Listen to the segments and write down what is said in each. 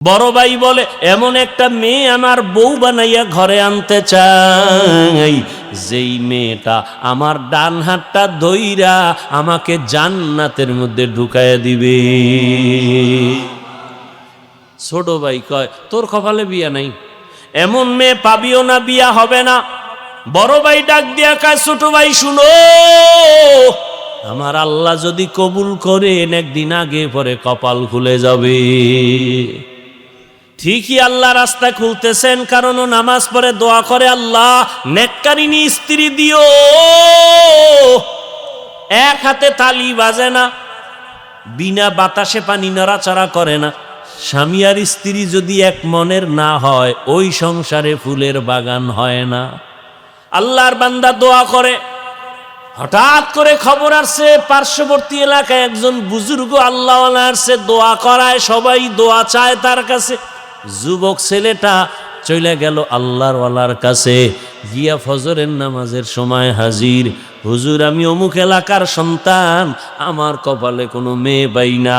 বড় ভাই বলে এমন একটা মেয়ে আমার বউ বানাইয়া ঘরে আনতে চাই, যেই মেয়েটা আমার ডান হাতটা ধইরা আমাকে জান্নাতের মধ্যে ঢুকাইয়া দিবে। ছোট ভাই কয় তোর কপালে বিয়া নাই, এমন মেয়ে পাবিও না, বিয়া হবে না। বড় ভাই ডাক দিয়া কয় ছোট ভাই শুনো, আমার আল্লাহ যদি কবুল করেন একদিন আগে পরে কপাল খুলে যাবে। ঠিকই আল্লাহ রাস্তা খুলতেছেন, কারণ ও নামাজ পড়ে দোয়া করে আল্লাহ নেককারিনী স্ত্রী দিও। এক হাতে তালি বাজে না, বিনা বাতাসে পানি নড়াচড়া করে না। স্বামী আর স্ত্রী যদি এক মনের না হয়, ওই সংসারে ফুলের বাগান হয় না। আল্লাহর বান্দা দোয়া করে, হঠাৎ করে খবর আসছে পার্শ্ববর্তী এলাকায় একজন বুজুর্গ আল্লাহওয়ালা আসছে, দোয়া করায়, সবাই দোয়া চায় তার কাছে। যুবক ছেলেটা চলে গেল আল্লাহর ওয়ালার কাছে, গিয়া ফজরের নামাজের সময় হাজির। হুজুর, আমি অমুক এলাকার সন্তান, আমার কপালে কোনো মেয়ে পাই না,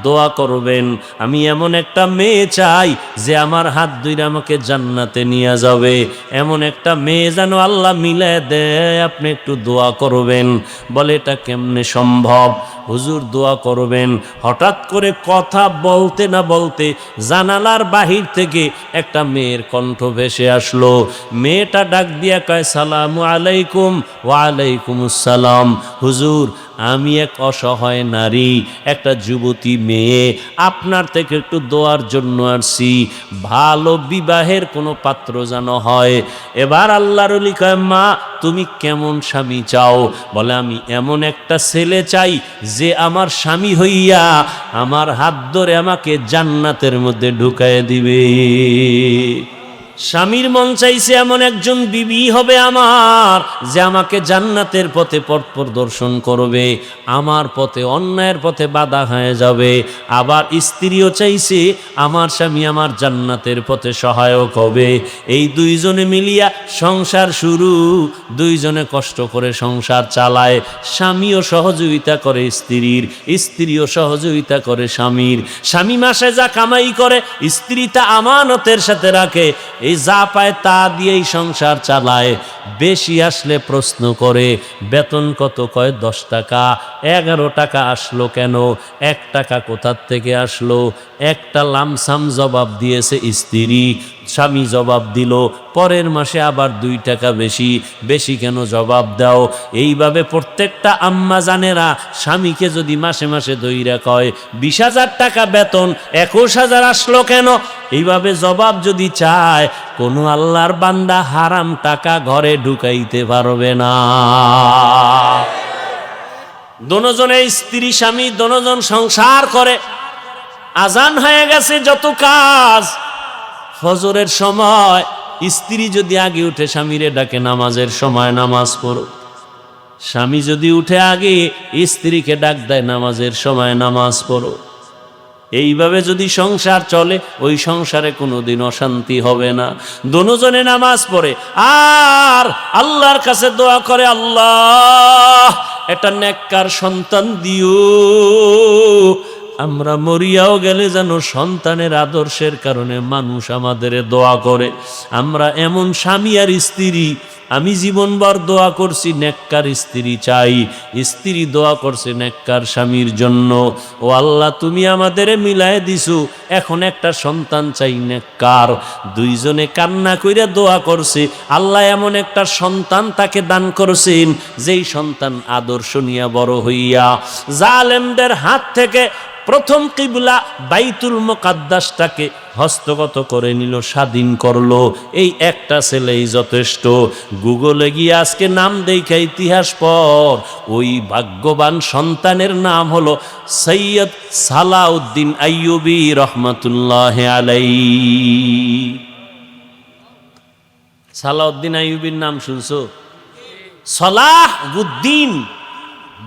দোয়া করবেন। আমি এমন একটা মেয়ে চাই যে আমার হাত ধরে আমাকে জান্নাতে নিয়ে যাবে, এমন একটা মেয়ে যেন আল্লাহ মিলায় দেয়, আপনি একটু দোয়া করবেন। বলে এটা কেমনে সম্ভব? হুজুর দোয়া করবেন। হঠাৎ করে কথা বলতে না বলতে জানালার বাহির থেকে একটা মেয়ের কণ্ঠ ভেসে আসলো। মেয়েটা ডাক দিয়া কয় সালামু আলাইকুম। ওয়ালাইকুম আসসালাম। হুজুর, আমি এক অসহায় নারী, একটা যুবতী মেয়ে, আপনার থেকে একটু দোয়ার জন্য আসছি, ভালো বিবাহের কোনো পাত্র যেন হয়। এবার আল্লাহর ওলি কয় মা তুমি কেমন স্বামী চাও? বলে আমি এমন একটা ছেলে চাই যে আমার স্বামী হইয়া আমার হাত ধরে আমাকে জান্নাতের মধ্যে ঢুকায় দিবে। স্বামীর মন চাইছে এমন একজন বিবি হবে আমার, যে আমাকে জান্নাতের পথে পথ প্রদর্শন করবে, আমার পথে অন্যায়ের পথে বাধা হয়ে যাবে। আবার স্ত্রীও চাইছে আমার স্বামী আমার জান্নাতের পথে সহায়ক হবে। এই দুইজনে মিলিয়া সংসার শুরু, দুইজনে কষ্ট করে সংসার চালায়। স্বামীও সহযোগিতা করে স্ত্রীর, স্ত্রীও সহযোগিতা করে স্বামীর। স্বামী মাসে যা কামাই করে স্ত্রী তা আমানতের সাথে রাখে, এই যা পায় তা দিয়েই সংসার চালায়। বেশি আসলে প্রশ্ন করে বেতন কত? কয় 10 টাকা। 11 টাকা আসলো কেন? 1 টাকা কোথার থেকে আসলো? একটা লামসাম জবাব দিয়েছে স্ত্রী। স্বামী জবাব দিল পরের মাসে আবার 2 টাকা বেশি। বেশি কেন জবাব দাও? এইভাবে প্রত্যেকটা আম্মা জানেরা স্বামীকে যদি মাসে মাসে দইরা কয় 20,000 টাকা বেতন, 21,000 আসলো কেন? এইভাবে জবাব যদি চায়, কোনো আল্লাহর বান্দা হারাম টাকা ঘরে ঢুকাইতে পারবে না। দোনোজনে স্ত্রী স্বামী দোনোজন সংসার করে। আজান হয়ে গেছে, যত কাজ। ফজরের সময় স্ত্রী যদি আগে উঠে স্বামীরে ডাকে নামাজের সময় নামাজ পড়ো। স্বামী যদি উঠে আগে স্ত্রীকে ডাক দেয় নামাজের সময় নামাজ পড়ো। এইভাবে যদি সংসার চলে, ওই সংসারে কোনোদিন অশান্তি হবে না। দোনোজনে নামাজ পড়ে আর আল্লাহর কাছে দোয়া করে, আল্লাহ একটা নেককার সন্তান দিও, আমরা মরিয়াও গেলে যেন সন্তানের আদর্শের কারণে মানুষ আমাদের দোয়া করে। আমরা এমন স্বামী আর স্ত্রী, আমি জীবনভর দোয়া করছি নেককার স্ত্রী চাই, স্ত্রী দোয়া করছে নেককার স্বামীর জন্য। ও আল্লাহ তুমি আমাদের মিলায় দিছু, এখন একটা সন্তান চাই নেককার। দুইজনে কান্না কইরা দোয়া করছে, আল্লাহ এমন একটা সন্তান তাকে দান করছেন, যেই সন্তান আদর্শ নিয়ে বড় হইয়া জালেমদের হাত থেকে প্রথম কিবলা বাইতুল মুকাদ্দাসটাকে হস্তগত করে নিল, স্বাধীন করলো। এই একটা ছেলেই যথেষ্ট। গুগলে গিয়ে আজকে নাম দেখা ইতিহাস পর, ওই ভাগ্যবান সন্তানের নাম হলো সৈয়দ সালাউদ্দিন আইয়ুবী রহমাতুল্লাহ আলাইহি। সালাউদ্দিন আইয়ুবীর নাম শুনছো? সালাহউদ্দিন,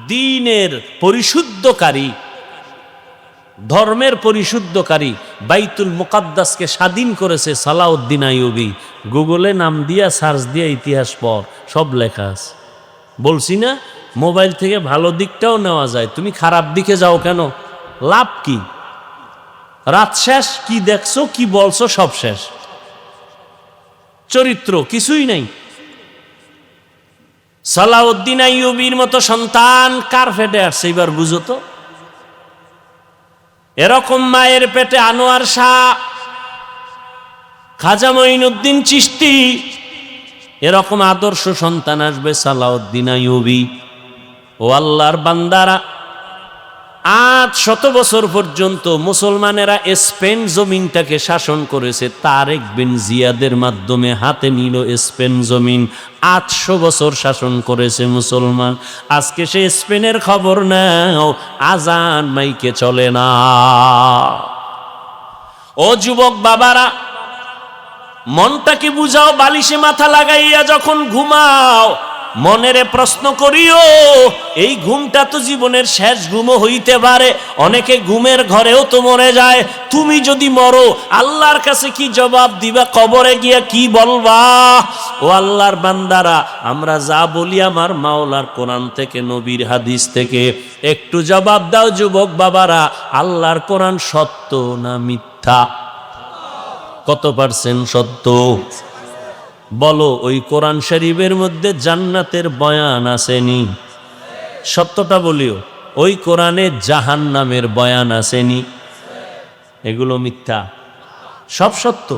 দ্বীনের পরিশুদ্ধকারী, ধর্মের পরিশুদ্ধকারী, বাইতুল মুকাদ্দাসকে স্বাধীন করেছে সালাউদ্দিন আইয়ুবী। গুগলে নাম দিয়া সার্চ দিয়া ইতিহাস পর, সব লেখা আছে। বলছি না, মোবাইল থেকে ভালো দিকটাও নেওয়া যায়, তুমি খারাপ দিকে যাও কেন? লাভ কি? রাত শেষ, কি দেখছো কি বলছো সব শেষ, চরিত্র কিছুই নাই। সালাউদ্দিন আইয়ুবীর মতো সন্তান কার পেটে আসছে এবার বুঝো তো। এরকম মায়ের পেটে আনোয়ার শাহ, খাজা মঈনুদ্দিন চিশতি, এরকম আদর্শ সন্তান আসবে সালাউদ্দিন আইয়ুবী। ও আল্লাহর বান্দারা, 800 বছর পর্যন্ত মুসলমানেরা স্পেন জমিনটাকে শাসন করেছে। তারেক বিন জিয়াদের মাধ্যমে হাতে নিল স্পেন জমিন। 800 বছর শাসন করেছে মুসলমান। আজকে সে স্পেনের খবর নাও, আজান মাইকে চলে না। ও যুবক বাবারা, মনটাকে বুঝাও, বালিশে মাথা লাগাইয়া যখন ঘুমাও মনেরে প্রশ্ন করিও, এই ঘুমটা তো জীবনের শেষ ঘুমও হইতে পারে। অনেকে ঘুমের ঘরেও তো মরে যায়। তুমি যদি মরো, আল্লাহর কাছে কি জবাব দিবা? কবরে গিয়া কি বলবা? ও আল্লাহর বান্দারা, আমরা যা বলি আমার মাওলার কোরআন থেকে, নবীর হাদিস থেকে, একটু জবাব দাও যুবক বাবারা। আল্লাহর কোরআন সত্য না মিথ্যা? কত পার্সেন্ট সত্য বলো? ওই কোরআন শরীফের মধ্যে জান্নাতের বয়ান আসেনি? সত্যটা বলিও। ওই কোরআনে জাহান্নামের বয়ান আসেনি? এগুলো মিথ্যা, সব সত্য।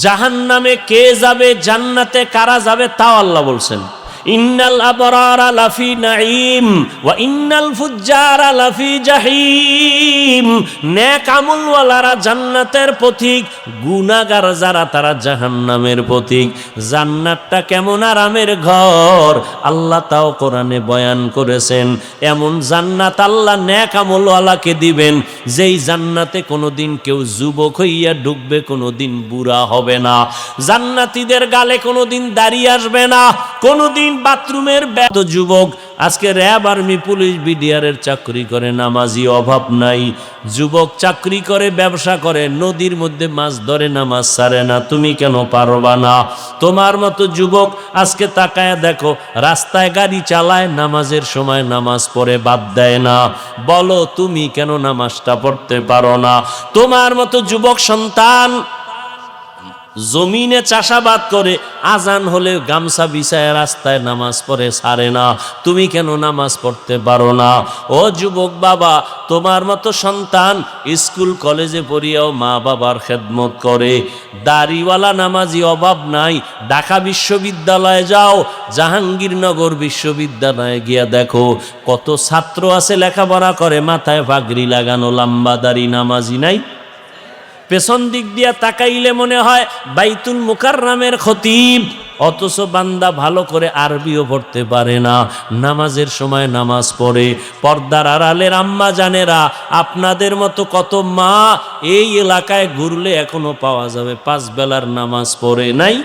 জাহান্নামে কে যাবে, জান্নাতে কারা যাবে তাও আল্লাহ বলছেন। ইন্নাল আবরারা লাফি নাঈম ওয়া ইন্নাল ফুজ্জারা লাফি জাহিম। নেক আমলওয়ালারা জান্নাতের পথিক, গুনাহগার যারা তারা জাহান্নামের পথিক। জান্নাতটা কেমন আরামের ঘর আল্লাহ তাও কোরআনে বয়ান করেছেন। এমন জান্নাত আল্লাহ নেক আমলওয়ালাকে দিবেন, যেই জান্নাতে কোনোদিন কেউ যুবক হইয়া ঢুকবে, কোনোদিন বুড়া হবে না। জান্নাতীদের গালে কোনোদিন দাড়ি আসবে না, কোনোদিন বাথরুমের যুবক আজকে র‍্যাব, আর্মি, পুলিশ, বিডিআরের চাকরি করে, নামাজি অভাব নাই। যুবক চাকরি করে, ব্যবসা করে, নদীর মধ্যে মাছ ধরে, নামাজ ছাড়ে না। তুমি কেন পারবা না? তোমার মতো যুবক আজকে তাকায় দেখো, রাস্তায় গাড়ি চালায়, নামাজের সময় নামাজ পড়ে বাদ দেয় না। বলো তুমি কেন নামাজটা পড়তে পারো না? তোমার মতো যুবক সন্তান জমিনে চাষাবাদ করে, আজান হলে গামছা বিছায় রাস্তায় নামাজ পড়ে, ছাড়ে না। তুমি কেন নামাজ পড়তে পারো না? ও যুবক বাবা, তোমার মতো সন্তান স্কুল কলেজে পড়িয়াও মা বাবার খেদমত করে। দাড়িওয়ালা নামাজি অভাব নাই। ঢাকা বিশ্ববিদ্যালয়ে যাও, জাহাঙ্গীরনগর বিশ্ববিদ্যালয়ে গিয়া দেখো কত ছাত্র আছে লেখাপড়া করে, মাথায় পাগড়ি লাগানো, লম্বা দাড়ি, নামাজি নাই। পেছন দিক দিয়া তাকাইলে মনে হয় বাইতুল মুকাররমের খতিব, অথচ বান্দা ভালো করে আরবিও পড়তে পারে না। নামাজের সময় নামাজ পড়ে। পর্দার আড়ালের আম্মা জানেরা, আপনাদের মতো কত মা এই এলাকায় ঘুরলে এখনো পাওয়া যাবে 5 বেলার নামাজ পড়ে নাই।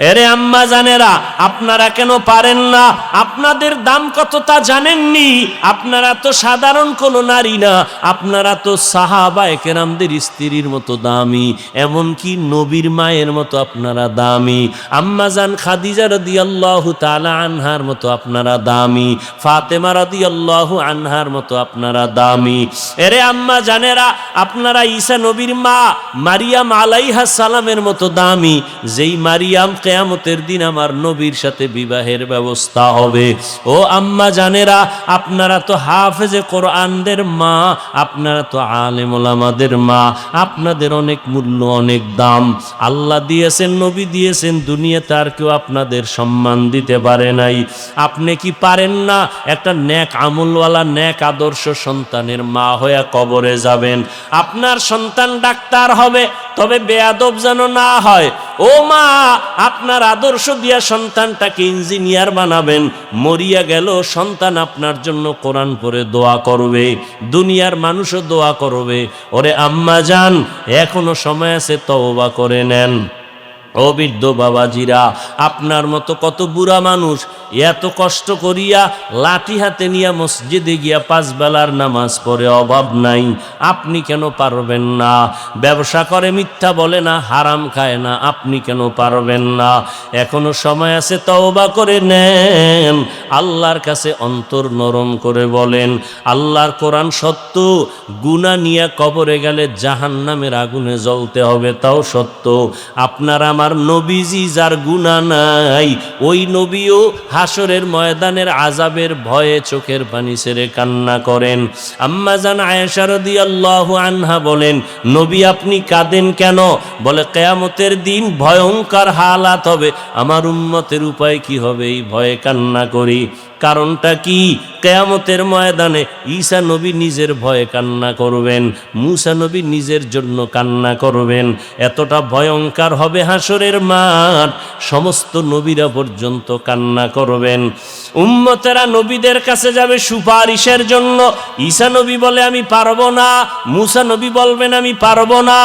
এরে আম্মা জানেরা, আপনারা কেন পারেন না? আপনাদের দাম কত তা জানেননি? আপনারা তো সাধারণ কোনো নারী না, আপনারা তো সাহাবায়ে কেরামদের স্ত্রীর মতো দামি, এমনকি নবীর মায়ের মতো আপনারা দামি। আম্মা জান খাদিজা রাদিয়াল্লাহু তাআলা আনহার মতো আপনারা দামি, ফাতেমা রাদিয়াল্লাহু আনহার মতো আপনারা দামি। এরে আম্মা জানেরা, আপনারা ঈসা নবীর মা মারিয়াম আলাইহাস সালামের মতো দামি, যেই মারিয়াম কিয়ামতের দিন আমার নবীর সাথে বিবাহের ব্যবস্থা হবে। ও আম্মা জানেরা, আপনারা তো হাফেজে কোরআনদের মা, আপনারা তো আলেম ওলামাদের মা, আপনাদের অনেক মূল্য, অনেক দাম আল্লাহ দিয়েছেন, নবী দিয়েছেন। দুনিয়াতে আর কেউ আপনাদের সম্মান দিতে পারে নাই। আপনি কি পারেন না একটা নেক আমলওয়ালা, নেক আদর্শ সন্তানের মা হয়ে কবরে যাবেন? আপনার সন্তান ডাক্তার হবে, তবে বেয়াদব যেন না হয়। ও মা, আপনার আদর্শ দিয়া সন্তানটাকে ইঞ্জিনিয়ার বানাবেন। মরিয়া গেল সন্তান আপনার জন্য কোরআন পড়ে দোয়া করবে, দুনিয়ার মানুষও দোয়া করবে। ওরে আম্মা জান, এখনো সময় আছে, তওবা করে নেন। ও বৃদ্ধ বাবাজিরা, আপনার মতো কত বুড়া মানুষ এত কষ্ট করিয়া লাঠি হাতে নিয়ে মসজিদে গিয়া 5 বেলার নামাজ পড়ে, অভাব নাই, আপনি কেন পারবেন না? ব্যবসা করে, মিথ্যা বলে না, হারাম খায় না, আপনি কেন পারবেন না? এখনো সময় আছে, তওবা করে নেন, আল্লাহর কাছে অন্তর নরম করে বলেন আল্লাহর কোরআন সত্য, গুনাহ নিয়ে কবরে গেলে জাহান্নামের আগুনে জ্বলতে হবে, তাও সত্য। আপনার আমার নবীজি যার গুনাহ নাই, ওই নবীও হাসরের ময়দানের আযাবের ভয়ে চোখের পানি ছেড়ে কান্না করেন। আম্মা জান আয়েশা রাদিয়াল্লাহু আনহা বলেন, নবী আপনি কাঁদেন কেন? বলে কিয়ামতের দিন ভয়ঙ্কর হালাত হবে, আমার উম্মতের উপায় কি হবে, এই ভয়ে কান্না করি। কারণটা কি? কিয়ামতের ময়দানে ঈসা নবী নিজের ভয়ে কান্না করবেন, মূসা নবী নিজের জন্য কান্না করবেন। এতটা ভয়ঙ্কর হবে হাসরের মাঠ, সমস্ত নবীরা পর্যন্ত কান্না করবেন। উম্মতেরা নবীদের কাছে যাবে সুপারিশের জন্য। ঈসা নবী বলে আমি পারবো না, মূসা নবী বলবেন আমি পারবো না,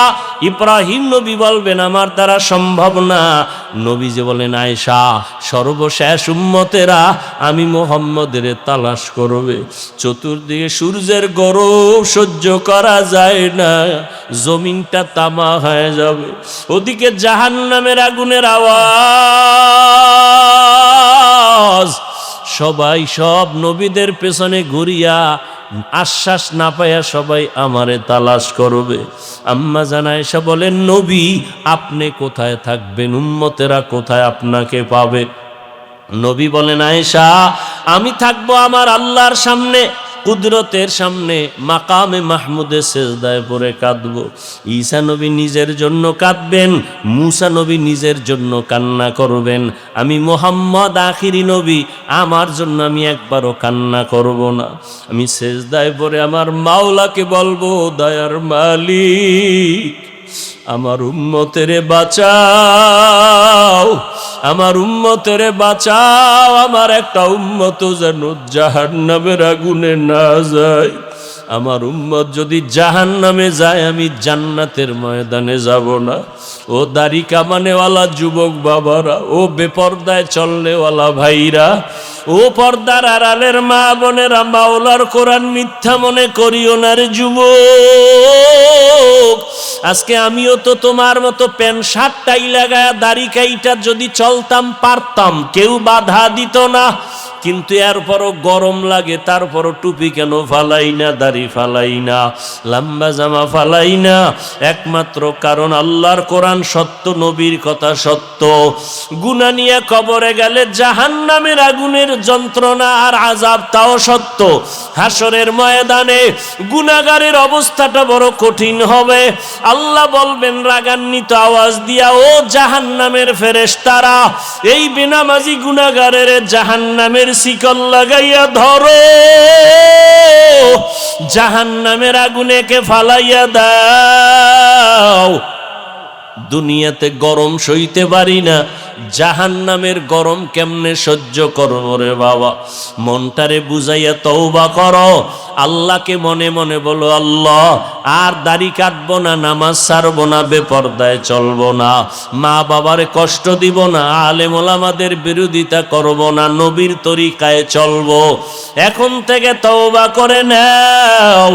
ইব্রাহিম নবী বলবেন আমার দ্বারা সম্ভব না। নবীজি বলেন আয়েশা, সর্বশেষ উম্মতেরা আমি মুহাম্মদের তালাশ করবে। চতুর্দিকে সূর্যের গরম সহ্য করা যায় না, জমিনটা তামা হয়ে যাবে, ওদিকে জাহান্নামের আগুনের আওয়াজ। সবাই সব নবীদের পেছনে ঘুরিয়া আশ্বাস না পাইয়া সবাই আমারে তালাশ করবে। আম্মা জান আয়েশা বলেন, নবী আপনি কোথায় থাকবেন, উম্মতেরা কোথায় আপনাকে পাবে? নবী বলেন আয়েশা, আমি থাকবো আমার আল্লাহর সামনে, কুদরতের সামনে, মাকামে মাহমুদে সেজদায় পড়ে কাঁদবো। ঈসা নবী নিজের জন্য কাঁদবেন, মূসা নবী নিজের জন্য কান্না করবেন। আমি মুহাম্মদ আখিরি নবী, আমার জন্য আমি একবারও কান্না করব না। আমি সেজদায় পড়ে আমার মাওলাকে বলবো, দয়ার মালিক আমার উম্মতেরে বাঁচাও, আমার উম্মতেরে বাঁচাও, আমার একটা উম্মত যেন জাহান্নামের আগুনে না যায়। আমার উম্মত যদি জাহান্নামে যায়, আমি জান্নাতের ময়দানে যাব না। ও দাড়ি কামানেওয়ালা যুবক বাবারা, ও বেপর্দায় চলনেওয়ালা ভাইরা, ও পর্দার আড়ালের মা বোনেরা, মাওলার কোরআন মিথ্যা মনে করিও না রে যুবক। আজকে আমিও তো তোমার মতো প্যান্ট শার্ট টাই লাগায়া দাড়ি কাইটা যদি চলতাম পারতাম, কেউ বাধা দিত না। কিন্তু এরপরও গরম লাগে, তারপরও টুপি কেন ফালাই না, দাড়ি ফালাই না, লম্বা জামা ফালাই না? একমাত্র কারণ আল্লাহর কোরআন সত্য, নবীর কথা সত্য। গুনাহ নিয়ে কবরে গেলে জাহান্নামের আগুনের যন্ত্রণা আর আযাব তাও সত্য। হাসরের ময়দানে গুনাহগারের অবস্থাটা বড় কঠিন হবে। আল্লাহ বলবেন রাগান্বিত আওয়াজ দিয়া, ও জাহান্নামের ফেরেশতারা, এই বেনামাজি গুনাহগারের জাহান্নামের শিকল লাগাইয়া ধরো, জাহান্নামের আগুনে কে ফালাইয়া দাও। দুনিয়াতে গরম সইতে পারি না, জাহান্নামের গরম কেমনে সহ্য করবো রে বাবা? মনটারে বুঝাইয়া তওবা করো, আল্লাহকে মনে মনে বলো, আল্লাহ আর দাড়ি কাটবো না, নামাজ ছাড়বো না, বেপরদায় চলবো না, মা বাবারে কষ্ট দিব না, আলেম ওলামাদের বিরোধিতা করব না, নবীর তরিকায় চলবো। এখন থেকে তওবা করে নাও।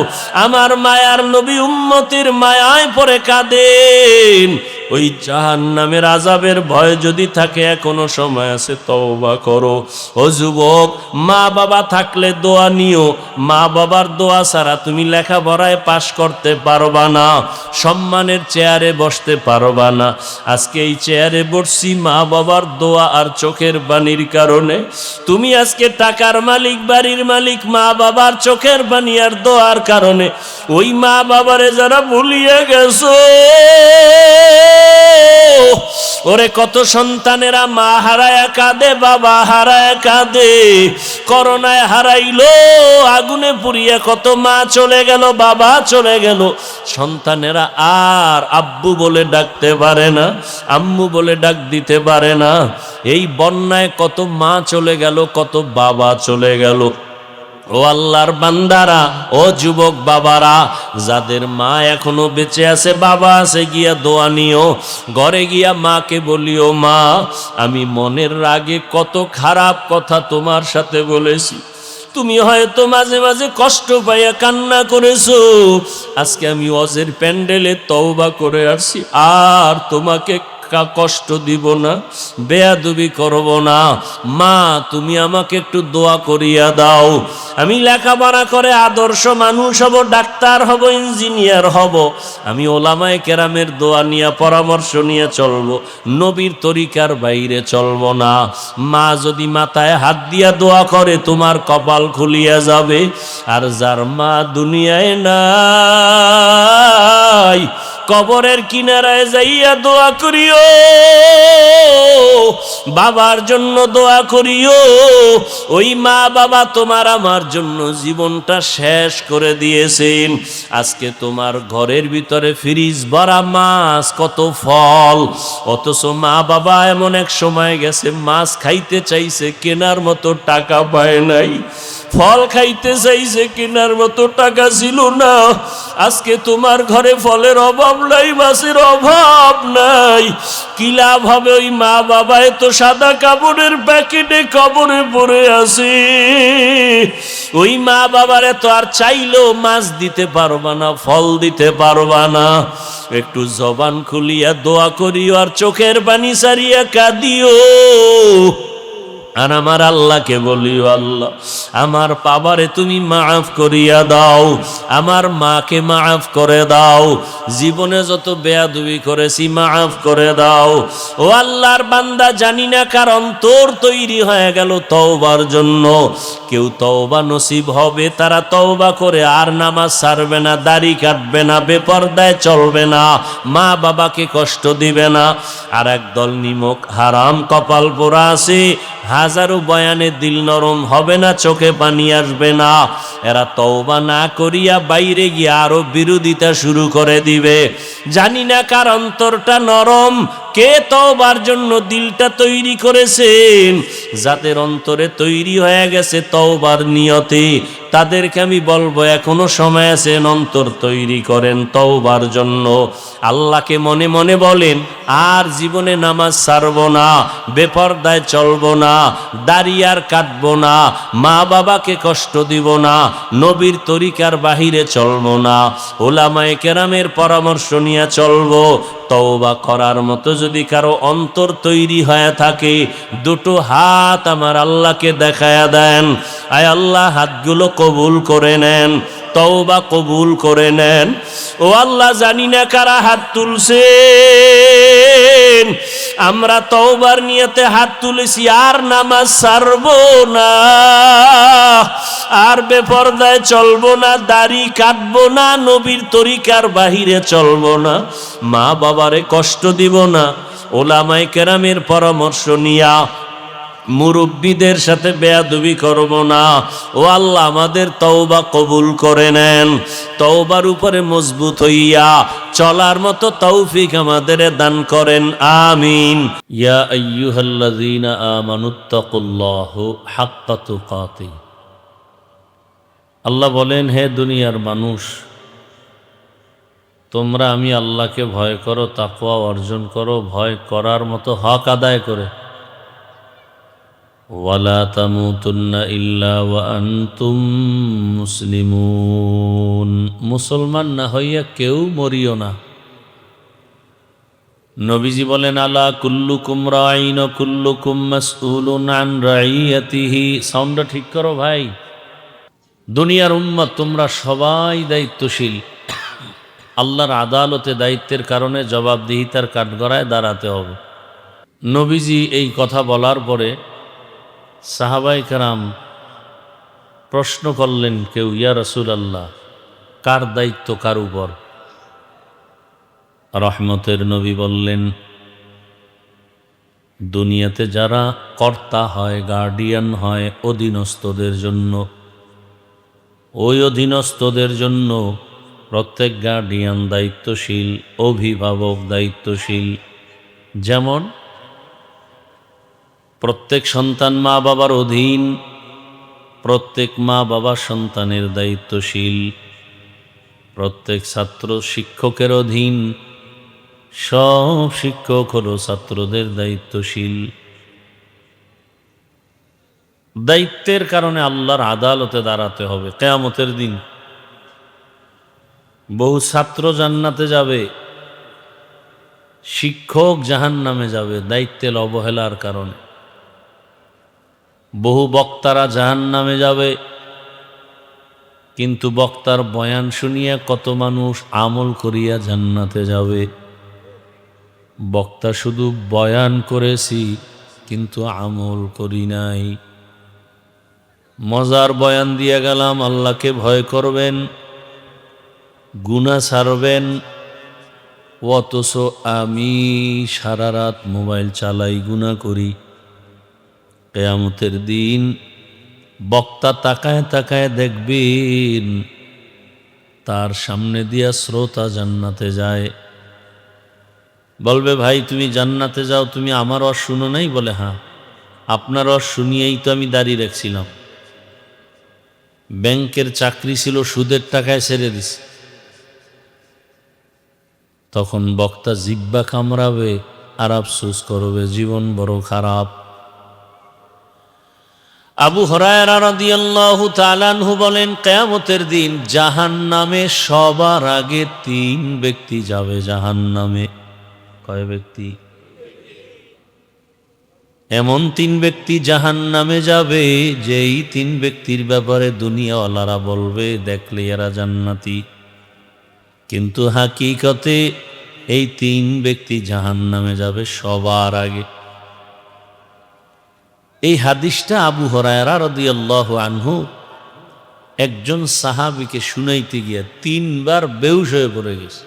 আমার মায়ার নবী উম্মতির মায়ায় পড়ে কাঁদেন। ওই জাহান্নামের আযাবের ভয় যদি থাকে, এখনো সময় আছে, তওবা করো। ও যুবক, মা বাবা থাকলে দোয়া নিও, মা বাবার দোয়া ছাড়া তুমি লেখাপড়ায় পাশ করতে পারবা না, সম্মানের চেয়ারে বসতে পারবা না। আজকে এই চেয়ারে বসছি মা বাবার দোয়া আর চোখের পানির কারণে। তুমি আজকে টাকার মালিক, বাড়ির মালিক, মা বাবার চোখের পানি আর দোয়ার কারণে। ওই মা বাবারে যারা ভুলিয়ে গেছো, ওরে কত সন্তানেরা মা হারায়া কাঁদে, বাবা হারায়া কাঁদে। করোনায় হারাইলো, আগুনে পুড়িয়া কত মা চলে গেল, বাবা চলে গেল। সন্তানেরা আর আব্বু বলে ডাকতে পারে না, আম্মু বলে ডাক দিতে পারে না। এই বন্যায় কত মা চলে গেল, কত বাবা চলে গেল। ও আল্লাহর বান্দারা, ও যুবক বাবারা, যাদের মা এখনো বেঁচে আছে, বাবা আছে, গিয়া দোয়া নিও। ঘরে গিয়া মাকে বলিও, মা আমি মনের রাগে কত খারাপ কথা তোমার সাথে বলেছি, তুমি হয়তো মাঝে মাঝে কষ্ট পাইয়া কান্না করেছো। আজকে আমি ওয়াজের প্যান্ডেলে তওবা করে আসছি, আর তোমাকে কষ্ট দিব না, বেয়াদবি করব না। মা তুমি আমাকে একটু দোয়া করিয়া দাও, আমি লেখাপড়া করে আদর্শ মানুষ হব, ডাক্তার হব, ইঞ্জিনিয়ার হব। আমি ওলামায়ে কেরামের দোয়া নিয়ে পরামর্শ নিয়ে চলবো, নবীর তরিকার বাইরে চলবো না। মা যদি মাথায় হাত দিয়া দোয়া করে, তোমার কপাল খুলিয়া যাবে। আর যার মা দুনিয়ায় নাই, কবরের কিনারায় যাইয়া দোয়া করিও, বাবার জন্য দোয়া করিও। ওই মা বাবা তোমার আমার জন্য জীবনটা শেষ করে দিয়েছেন। আজকে তোমার ঘরের ভিতরে ফ্রিজ ভরা মাছ, কত ফল, অথচ মা বাবা এমন এক সময় গেছে মাছ খাইতে চাইছে, কেনার মতো টাকা পায় নাই। ফল খাইতে চাইছে, কেনার মতো টাকা ছিল না। আজকে তোমার ঘরে ফলের অভাব নাই, মাছের অভাব নাই। কি লাভ হবে? ওই মা বাবা তো সাদা কাপড়ের প্যাকেটে কবরে পড়ে আছে। ওই মা বাবারে তো আর চাইলেও মাছ দিতে পারবা না, ফল দিতে পারবা না। একটু জবান খুলিয়া দোয়া করিও, আর চোখের পানি সারিয়া কাঁদিও। আর আমার আল্লাহকে বলিও, আল্লাহ আমার বাবারে তুমি মাফ করিয়া দাও, আমার মাকে মাফ করে দাও, জীবনে যত বেয়াদবি করেছি মাফ করে দাও। ও আল্লাহর বান্দা, জানি না কার অন্তর তৈরি হয়ে গেল তওবার জন্য। কেউ তওবা নসিব হবে, তারা তওবা করে আর নামাজ ছাড়বে না, দাড়ি কাটবে না, বেপরদায় চলবে না, মা বাবাকে কষ্ট দিবে না। আর একদল নিমক হারাম কপাল পোড়া আছে, হাজারো বয়ানে দিল নরম হবে না, চোখে পানি আসবে না। এরা তওবা না করিয়া বাইরে গিয়ে আরো বিরোধিতা শুরু করে দিবে। জানি না কার অন্তরটা নরম, কে তওবার জন্য দিলটা তৈরি করেছেন। যাদের অন্তরে তৈরি হয়ে গেছে তওবার নিয়তে, তাদেরকে আমি বলবো এখনো সময় আছে, অন্তর তৈরি করেন তওবার জন্য। আল্লাহকে মনে মনে বলেন, আর জীবনে নামাজ ছাড়বো না, বেপরদায় চলবো না, দাড়ি আর কাটবো না, মা বাবাকে কষ্ট দিব না, নবীর তরিকার বাহিরে চলবো না, ওলামায়ে কেরামের পরামর্শ নিয়ে চলবো। তওবা করার মতো যদি কারো অন্তর তৈরি হয়ে থাকে, দুটো হাত আমার আল্লাহকে দেখায়া দেন। আয় আল্লাহ, হাতগুলো কবুল করে নেন, তওবা কবুল করে নেন। ও আল্লাহ, জানি না কারা হাত তুলছেন, আমরা তওবার নিয়তে হাত তুলেছি, আর নামাজ ছাড়বো না, আর বেপরদায় চলবো না, দাড়ি কাটবো না, নবীর তরিকার বাহিরে চলবো না, মা বাবারে কষ্ট দিব না, ওলামায়ে কেরামের পরামর্শ নিয়া মুরব্বীদের সাথে বেয়াদবি করব না। ও আল্লাহ, আমাদের তওবা কবুল করে নেন, তওবার উপরে মজবুত হইয়া চলার মতো তৌফিক আমাদের দান করেন, আমিন। ইয়া আইয়ুহাল্লাযীনা আমানুত্তাকুল্লাহু হাক্কা তুকাতিহ। আল্লাহ বলেন, হে দুনিয়ার মানুষ, তোমরা আমি আল্লাহকে ভয় করো, তাকওয়া অর্জন করো, ভয় করার মতো হক আদায় করে। ওয়ালা তামুতুন্না ইল্লা ওয়া আনতুম মুসলিমুন। মুসলমান না হইয়া কেউ মরিও না। নবীজি বলেন, আলা কুল্লুকুম রাঈন ওয়া কুল্লুকুম মাসউলুন আন রাইয়াতিহি। সাউন্ডটা ঠিক করো ভাই। দুনিয়ার উম্মত, তোমরা সবাই দায়িত্বশীল। আল্লাহর আদালতে দায়িত্বের কারণে জবাবদিহিতার কাঠগড়ায় দাঁড়াতে হবে। নবীজি এই কথা বলার পরে সাহাবায়ে কেরাম প্রশ্ন করলেন, কেউ, ইয়া রাসূলুল্লাহ, কার দায়িত্ব কার উপর? রহমতের নবী বললেন, দুনিয়াতে যারা কর্তা হয়, গার্ডিয়ান হয় অধীনস্থদের জন্য, ওই অধীনস্থদের জন্য প্রত্যেক গার্ডিয়ান দায়িত্বশীল, অভিভাবক দায়িত্বশীল। যেমন প্রত্যেক সন্তান মা বাবার অধীন, প্রত্যেক মা বাবা সন্তানের দায়িত্বশীল, প্রত্যেক ছাত্র শিক্ষকের অধীন, সব শিক্ষক হলো ছাত্রদের দায়িত্বশীল। দায়িত্বের কারণে আল্লাহর আদালতে দাঁড়াতে হবে কিয়ামতের দিন। বহু ছাত্র জান্নাতে যাবে, শিক্ষক জাহান্নামে যাবে দায়িত্বের অবহেলার কারণে। বহু বক্তারা জাহান্নামে যাবে, কিন্তু বক্তার বয়ান শুনিয়া কত মানুষ আমল করিয়া জান্নাতে যাবে। বক্তা শুধু বয়ান করেছি কিন্তু আমল করি নাই। মজার বয়ান দিয়ে গেলাম, আল্লাহকে ভয় করবেন, গুনাহ ছাড়বেন, অথচ আমি সারা রাত মোবাইল চালাই, গুনাহ করি। কিয়ামতের দিন বক্তা তাকায় তাকায় দেখবেন তার সামনে দিয়া শ্রোতা জান্নাতে যায়। বলবে, ভাই তুমি জান্নাতে যাও, তুমি আমার ওয়াজ শুনো নাই? বলে, হ্যাঁ, আপনার ওয়াজ শুনিয়েই তো আমি দাঁড়িয়ে রাখছিলাম। ব্যাংকের চাকরি ছিল, সুদের টাকায় ছেড়ে দিছে। তখন বক্তা জিহ্বা কামড়াবে আর আফসোস করবে, জীবন বড় খারাপ। আবু হুরায়রা রাদিয়াল্লাহু তাআলা আনহু বলেন, কিয়ামতের দিন জাহান্নামে সবার আগে 3 ব্যক্তি যাবে জাহান্নামে। কয় ব্যক্তি? এমন 3 ব্যক্তি জাহান্নামে যাবে যেই 3 ব্যক্তির ব্যাপারে দুনিয়াওয়ালারা বলবে দেখলে এরা জান্নাতি, কিন্তু হাকিকতে এই 3 ব্যক্তি জাহান্নামে যাবে সবার আগে। এই হাদিসটা আবু হুরায়রা রাদিয়াল্লাহু আনহু একজন সাহাবীকে শুনাইতে গিয়া 3 বার বেহুশ হয়ে পড়ে গেছে।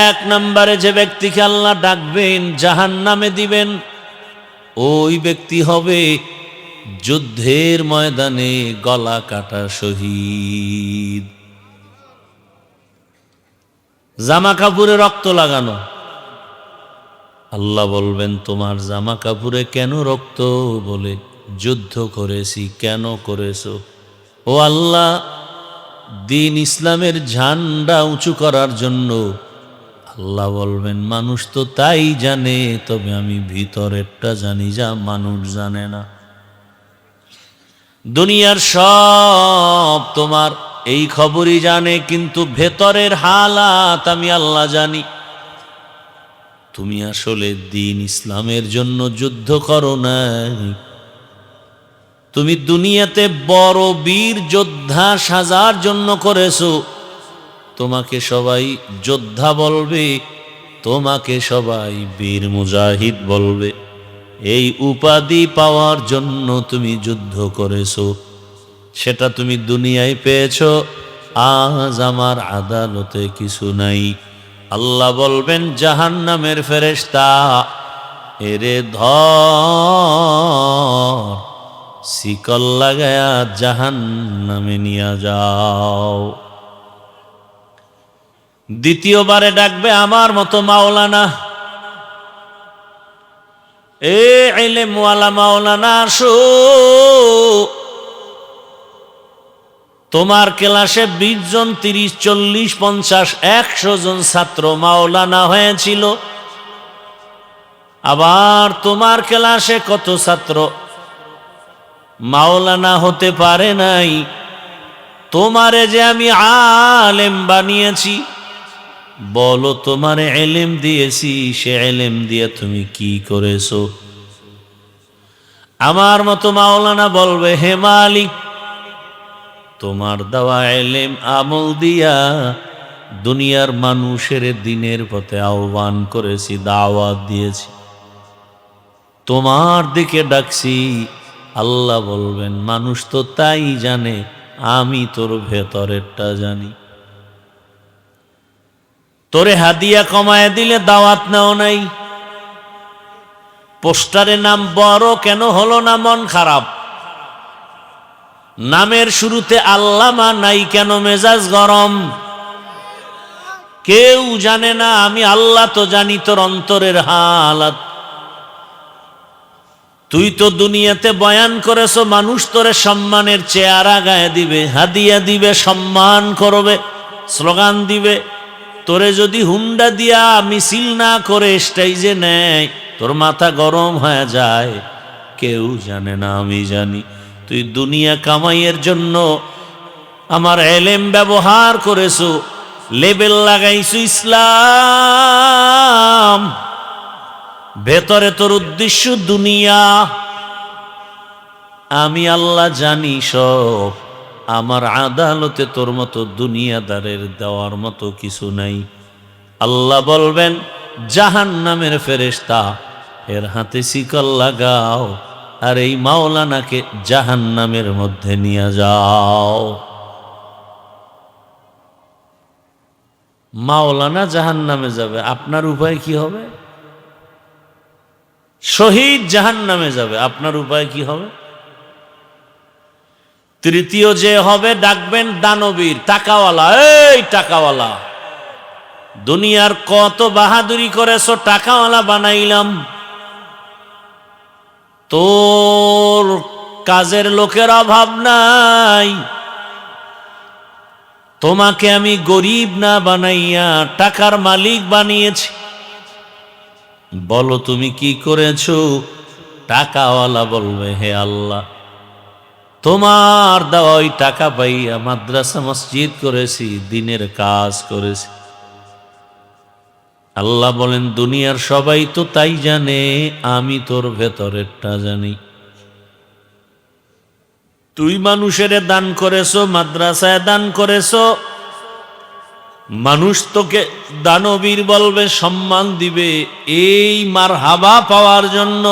1 নম্বরে যে ব্যক্তিকে আল্লাহ ডাকবেন, জাহান্নামে দিবেন, ওই ব্যক্তি হবে যুদ্ধের ময়দানে গলা কাটা শহীদ। জামা কাপড়ে রক্ত লাগানো। আল্লাহ বলবেন, তোমার জামা কাপড়ে কেন রক্ত? বলে, যুদ্ধ করেছি। কেন করেছো? ও আল্লাহ, দ্বীন ইসলামের ঝান্ডা উঁচু করার জন্য। আল্লাহ বলবেন, মানুষ তো তাই জানে, তবে আমি ভিতরেরটা জানি যা মানুষ জানে না। দুনিয়ার সব তোমার এই খবরই জানে, কিন্তু ভেতরের হালাত আমি আল্লাহ জানি। তুমি আসলে দ্বীন ইসলামের জন্য যুদ্ধ করো নাই, তুমি দুনিয়াতে বড় বীর যোদ্ধা সাজার জন্য করেছো। তোমাকে সবাই যোদ্ধা বলবে, তোমাকে সবাই বীর মুজাহিদ বলবে। এই উপাধি পাওয়ার জন্য তুমি যুদ্ধ করেছো, সেটা তুমি দুনিয়ায় পেয়েছো। আজ আমার আদালতে কিছু নাই। আল্লাহ বলবেন, জাহান্নামের ফেরেশতা, এরে ধর, শিকল লাগায়া জাহান্নামে নিয়ে যাও। দ্বিতীয়বারে ডাকবে আমার মতো মাওলানা, এ ইলমওয়ালা মাওলানা আসো। তোমার ক্লাসে 20 জন, 30, 40, 50, 100 জন ছাত্র মাওলানা হয়েছিল। আবার তোমার ক্লাসে কত ছাত্র মাওলানা হতে পারে নাই। তোমারে যে আমি আলেম বানিয়েছি, বলো তোমারে ইলম দিয়েছি, সে ইলম দিয়ে তুমি কি করেছো? আমার মতো মাওলানা বলবে, হে মালিক, তোমার দেওয়া ইলম আমল দিয়া দুনিয়ার মানুষের দ্বীনের পথে আহ্বান করেছি, দাওয়াত দিয়েছি, তোমার দিকে ডাকছি। আল্লাহ বলবেন, মানুষ তো তাই জানে, আমি তোর ভেতরেরটা জানি। তোরে হাদিয়া কমায় দিলে দাওয়াত নাও নাই, পোস্টারে নাম বড় কেন হলো না মন খারাপ, নামের শুরুতে আল্লামা নাই কেন মেজাজ গরম। কেউ জানে না, আমি আল্লাহ তো জানি তোর অন্তরের হালাত। তুই তো দুনিয়াতে বয়ান করেছো, মানুষ তোরে সম্মানের চেহারা গায়ে দিবে, হাদিয়া দিবে, সম্মান করবে, স্লোগান দিবে। তোরে যদি হুন্ডা দিয়া মিছিল না করে স্টেজে নেয়, তোর মাথা গরম হয়ে যায়। কেউ জানে না, আমি জানি। তুই দুনিয়া কামাইয়ের জন্য আমার এলেম ব্যবহার করেছো, লেবেল লাগাইছো ইসলাম, ভেতরে তোর উদ্দেশ্য দুনিয়া। আমি আল্লাহ জানি সব। আমার আদালতে তোর মতো দুনিয়াদারের দেওয়ার মতো কিছু নাই। আল্লাহ বলবেন, জাহান্নামের ফেরেশতা এর হাতে শিকল লাগাও, আর এই মাওলানাকে জাহান্নামের মধ্যে নিয়ে যাও। মাওলানা জাহান্নামে যাবে, আপনার উপায় কি হবে? শহীদ জাহান্নামে যাবে, আপনার উপায় কি হবে? তৃতীয় যে হবে, ডাকবেন দানবীর, টাকাওয়ালা। এই টাকাওয়ালা, দুনিয়ার কত বাহাদুরি করেছো, টাকাওয়ালা বানাইলাম। তোর কাজের লোকের অভাব নাই, তোমাকে আমি গরিব না বানাইয়া টাকার মালিক বানিয়েছি। বলো তুমি কি করেছো? টাকাওয়ালা বলবে, হে আল্লাহ, তোমার দেওয়া ওই টাকা পাইয়া মাদ্রাসা মসজিদ করেছি, দিনের কাজ করেছি। আল্লাহ বলেন, দুনিয়ার সবাই তো তাই জানে, আমি তোর ভেতরেরটা জানি। তুই মানুষের দান করেছো, মাদ্রাসায় দান করেছো, মানুষ তোকে দানবীর বলবে, সম্মান দিবে, এই মারহাবা পাওয়ার জন্য।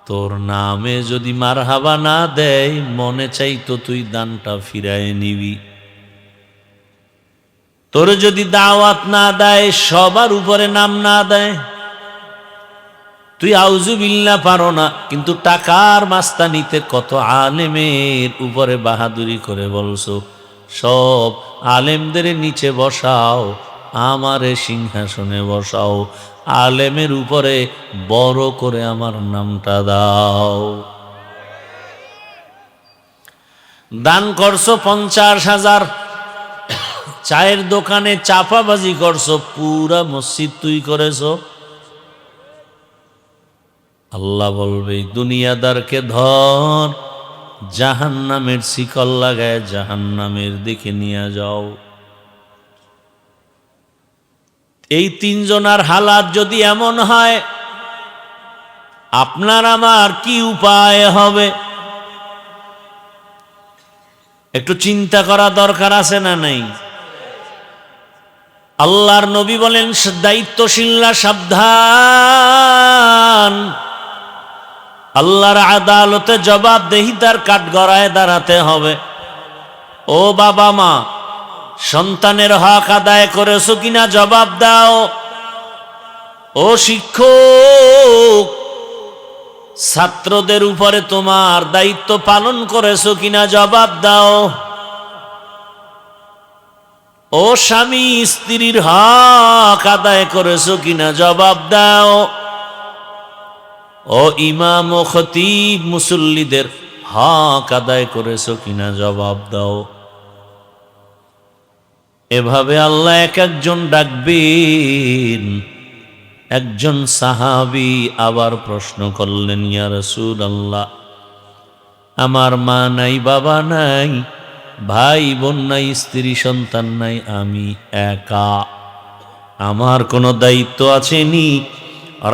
তোর নামে যদি মারহাবা না দেয়, মনে চাইতো তুই দানটা ফিরায় নিবি। তোর যদি দাওয়াত না দেয়, সবার উপরে নাম না দেয়, তুই আউযুবিল্লাহ পারো না, কিন্তু টাকার মাস্তানিতে কত আলেমের উপরে বাহাদুরি করে বলছো। সব আলেমদের নিচে বসাও, আমারে সিংহাসনে বসাও, আলেমের উপরে বড় করে আমার নামটা দাও। দান করছো 50,000, চায়ের দোকানে চাপাবাজি করছো, পুরা মসজিদ তুই করেছো। আল্লাহ বলবে, দুনিয়াদারকে ধর, জাহান্নামের শিকল লাগায় জাহান্নামের দিকে নিয়ে যাও। এই তিনজনার হালাত যদি এমন হয়, আপনার আমার কি উপায় হবে? একটু চিন্তা করা দরকার আছে না নাই? আল্লাহর নবী বলেন, দায়িত্বশীলরা সাবধান, আল্লাহর আদালতে জবাবদেহিতার কাঠগড়ায় দাঁড়াতে হবে। ও বাবা মা, সন্তানের হক আদায় করেছো কিনা জবাব দাও। ও শিক্ষক, ছাত্রদের উপরে তোমার দায়িত্ব পালন করেছো কিনা জবাব দাও। ও স্বামী, স্ত্রীর হক আদায় করেছো কিনা জবাব দাও। ও ইমাম ও খতিব, মুসল্লিদের হক আদায় করেছো কিনা জবাব দাও। এভাবে আল্লাহ এক একজন ডাকবেন। একজন সাহাবী আবার প্রশ্ন করলেন, ইয়া রাসূলুল্লাহ, আমার মা নাই, বাবা নাই, ভাই বোন নাই, স্ত্রী সন্তান নাই, আমি একা, আমার কোনো দায়িত্ব আছেনি?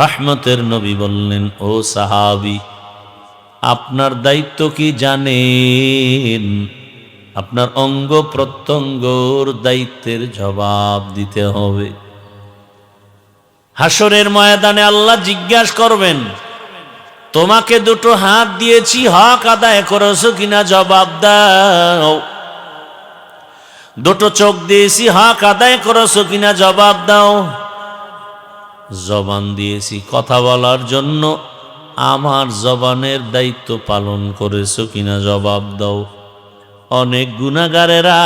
রহমতের নবী বললেন, ও সাহাবী, আপনার দায়িত্ব কি জানেন? আপনার অঙ্গ প্রত্যঙ্গর দায়িত্বের জবাব দিতে হবে। হাসরের ময়দানে আল্লাহ জিজ্ঞাসা করবেন, তোমাকে দুটো হাত দিয়েছি, হক আদায় করেছো কিনা জবাব দাও। দুটো চোখ দিয়েছি, হক আদায় করেছো কিনা জবাব দাও। জবান দিয়েছি কথা বলার জন্য, আমার জবানের দায়িত্ব পালন করেছো কিনা জবাব দাও। অনেক গুনাহগারেরা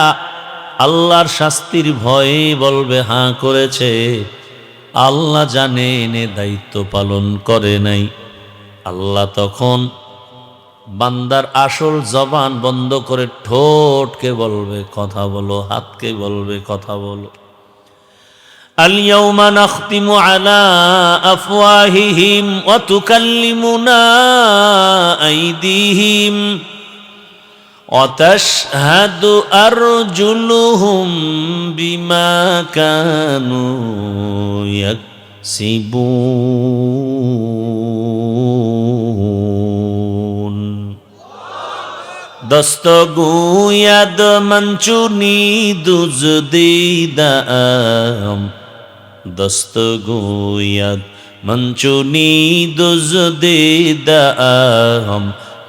আল্লাহর শাস্তির ভয়ে বলবে, হ্যাঁ করেছে, আল্লাহ জানেন এ দায়িত্ব পালন করে নাই। আল্লাহ তখন বান্দার আসল জবান বন্ধ করে ঠোঁটকে বলবে কথা বলো, হাতকে বলবে কথা বলো। اليوم نختم على أفواههم وتكلمنا أيديهم وتشهد أرجلهم بما كانوا يكسبون دستگوید منچونی دزدیدم دستگوید منچونی دزدیدم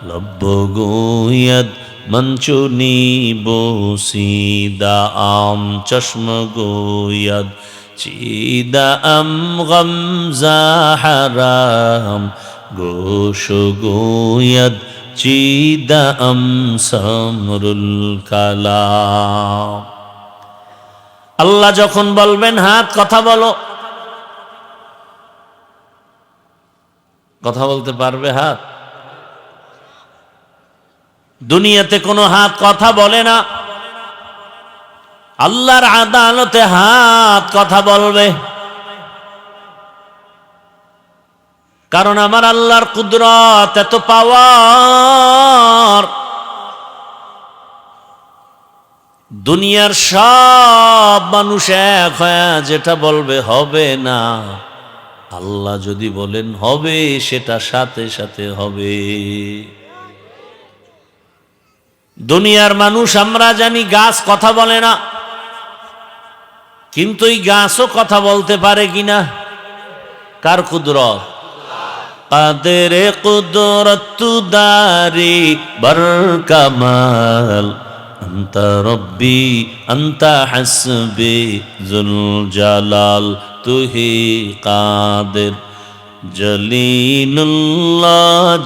لب گوید منچونی بوسیدم چشم گوید چیدم غمزه حرام گوش گوید چیدم سمرুল কালাম। আল্লাহ যখন বলবেন হাত কথা বলো, কথা বলতে পারবে হাত? দুনিয়াতে কোনো হাত কথা বলে না, আল্লাহর আদালতে হাত কথা বলবে। কারণ আমার আল্লাহর কুদরত এত পাওয়ার, দুনিয়ার সব মানুষ এক হয়ে যেটা বলবে হবে না, আল্লাহ যদি বলেন হবে সেটা সাথে সাথে হবে। দুনিয়ার মানুষ আমরা জানি গাছ কথা বলে না, কিন্তু এই গাছও কথা বলতে পারে কিনা? কার কুদরত? কাদের কুদরত দারি বর কামাল আন্তা রব্বি আন্তা হাসবি জুল জালাল তুহি কাদের জলিলুল্লাহ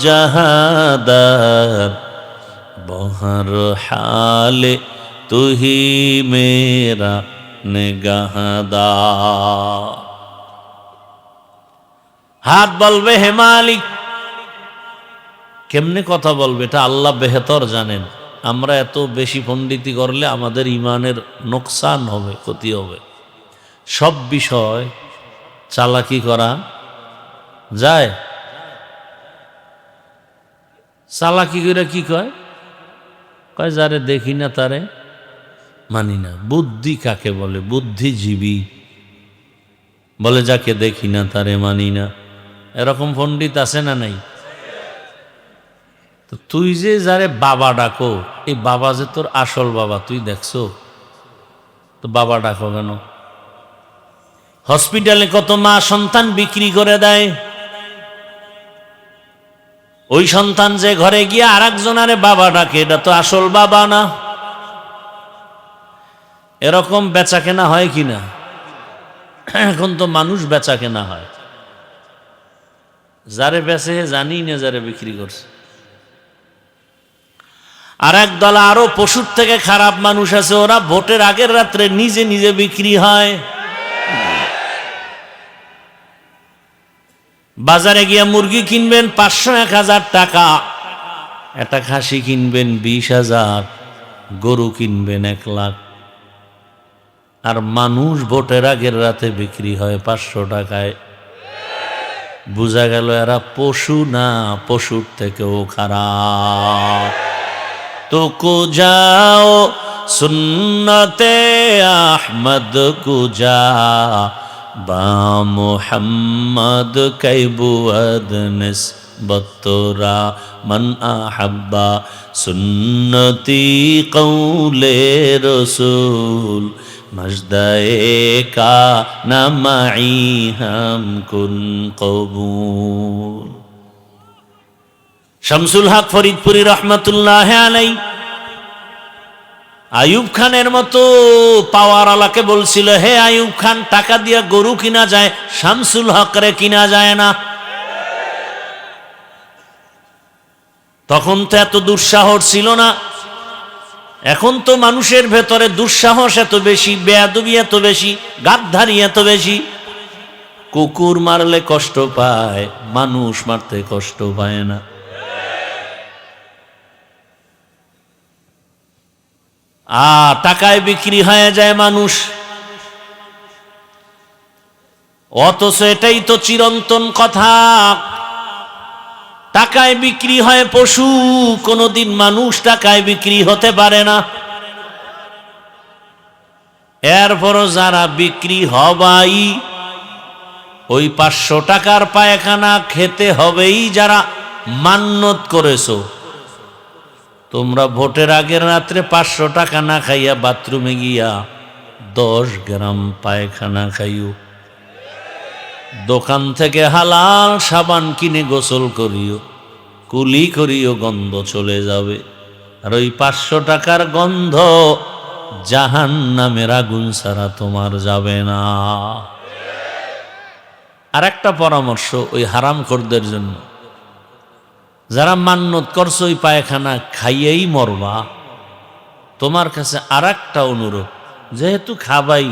জাহাদার বহর হালে তুহি মেরা নিগাহদার। হাত বলবে হে মালিক। কেমনে কথা বলবে এটা আল্লাহ বেহতর জানেন। আমরা এত বেশি পণ্ডিতি করলে আমাদের ইমানের নোকসান হবে, ক্ষতি হবে। সব বিষয় চালাকি করা যায়? চালাকি করে কি কয়? কয় যারে দেখি না তারে মানি না। বুদ্ধি কাকে বলে? বুদ্ধিজীবী বলে যাকে দেখি না তারে মানি না। এরকম পণ্ডিত আছে না নাই? তো তুই যে যারে বাবা ডাকো, এই বাবা যে তোর আসল বাবা তুই দেখছো? তো বাবা ডাকো কেন? হসপিটালে কত মা সন্তান বিক্রি করে দেয়, ওই সন্তান যে ঘরে গিয়ে আর একজনারে বাবা ডাকে, এটা তো আসল বাবা না। এরকম বেচা কেনা হয় কিনা? এখন তো মানুষ বেচা কেনা হয়, যারে বেচে জানি না যারে বিক্রি করছে। আর এক দল আরো পশুর থেকে খারাপ মানুষ আছে, ওরা ভোটের আগের রাত্রে নিজে নিজে বিক্রি হয়। বাজারে গিয়া মুরগি কিনবেন 500-1000 টাকা, একটা খাসি কিনবেন 20,000, গরু কিনবেন 1 লাখ। আর মানুষ ভোটের আগের রাতে বিক্রি হয় 500 টাকায়। বোঝা গেল এরা পশু না, পশুর থেকেও খারাপ। তো কো যাও সুন্নতে আহমদ কুজা বা মুহাম্মদ কাইবুয়াদ নিসবতরা মান আহাব্বা সুন্নতি কৌলে রসুল মজদায়ে কা নামাই হাম কুন কবুল। শামসুল হক ফরিদপুরি রহমতুল্লাহ আলাই আয়ুব খানের মতো পাওয়ার আলাকে বলছিল, হে আয়ুব খান, টাকা দিয়া গরু কিনা যায়, শামসুল হকরে কিনা যায় না। তখন তো এত দুঃসাহস ছিল না। এখন তো মানুষের ভেতরে দুঃসাহস এত বেশি, বেয়াদবি এত বেশি, গাদ্দারি এত বেশি। কুকুর মারলে কষ্ট পায়, মানুষ মারতে কষ্ট পায় না। টাকায় বিক্রি হয়ে যায় মানুষ, অথচ এটাই তো চিরন্তন কথা। টাকায় বিক্রি হয় পশু, কোনদিন মানুষ টাকায় বিক্রি হতে পারে না। এরপরও যারা বিক্রি হবাই, ওই 500 টাকার পায়খানা খেতে হবেই যারা মান্যত করেছো। তোমরা ভোটের আগের রাত্রে 500 টাকা না খাইয়া বাথরুমে গিয়া 10 গ্রাম পায়খানা খাইও। দোকান থেকে হালাল সাবান কিনে গোসল করিও, কুলি করিও, গন্ধ চলে যাবে। আর ওই 500 টাকার গন্ধ জাহান্নামের আগুন ছাড়া তোমার যাবে না। আর একটা পরামর্শ ওই হারামখোরদের জন্য, যারা মান্যত করছো ওই পায়খানা খাইয়েই মরবা, তোমার কাছে আর একটা অনুরোধ, যেহেতু খাবাই,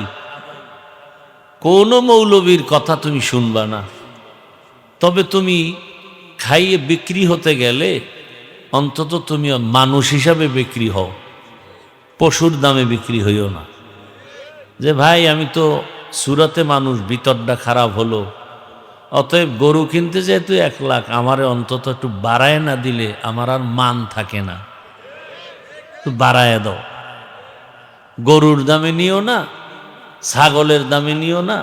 কোন মৌলবীর কথা তুমি শুনবা না। তবে তুমি খাইয়ে বিক্রি হতে গেলে অন্তত তুমি মানুষ হিসাবে বিক্রি হও, পশুর দামে বিক্রি হইও না। যে ভাই আমি তো সুরাতে মানুষ, ভিতরটা খারাপ হলো, অতএব গরু কিনতে যেহেতু 1 লাখ, আমারে অন্তত একটু বাড়ায় না দিলে আমার আর মান থাকে না, একটু বাড়ায় দাও। গরুর দামে নিও না, ছাগলের দামে নিও না,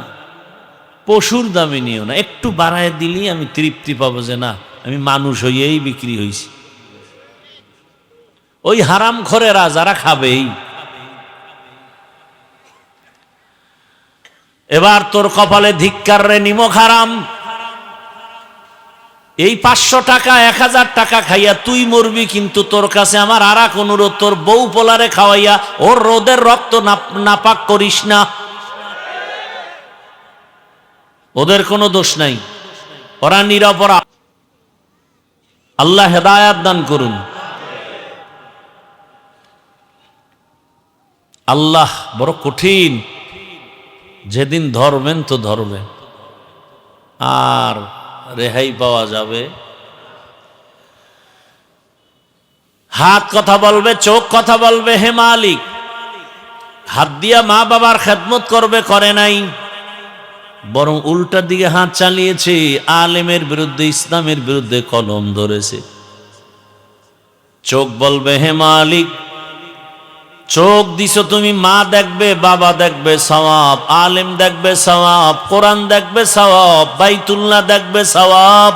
পশুর দামে নিও না, একটু বাড়ায় দিলেই আমি তৃপ্তি পাবো যে না, আমি মানুষ হইয়েই বিক্রি হইছি। ওই হারামখোরেরা যারা খাবেই। এবার তোর কপালে ধিক্কার রে, নিমক হারাম। এই 500 টাকা 1000 টাকা খাইয়া তুই মরবি, কিন্তু তোর কাছে আমার আর এক অনুরোধ, তোর বউ পোলারে খাওয়াইয়া ওর রোদের রক্ত নাপাক করিস না। ওদের কোনো দোষ নাই, ওরা নিরপরাধ। আল্লাহ হেদায়াত দান করুন। আল্লাহ বড় কঠিন, যেদিন ধরবেন তো ধরবেন, আর রেহাই পাওয়া যাবে। হাত কথা বলবে, চোখ কথা বলবে, হে মালিক। হাত দিয়া মা বাবার খেদমত করবে, করে নাই, বরং উল্টার দিকে হাত চালিয়েছে, আলেমের বিরুদ্ধে, ইসলামের বিরুদ্ধে কলম ধরেছে। চোখ বলবে, হে মালিক, চোখ দিছো তুমি, মা দেখবে, বাবা দেখবে সওয়াব, আলেম দেখবে সওয়াব, কোরআন দেখবে সওয়াব, বাইতুল্লাহ দেখবে সওয়াব।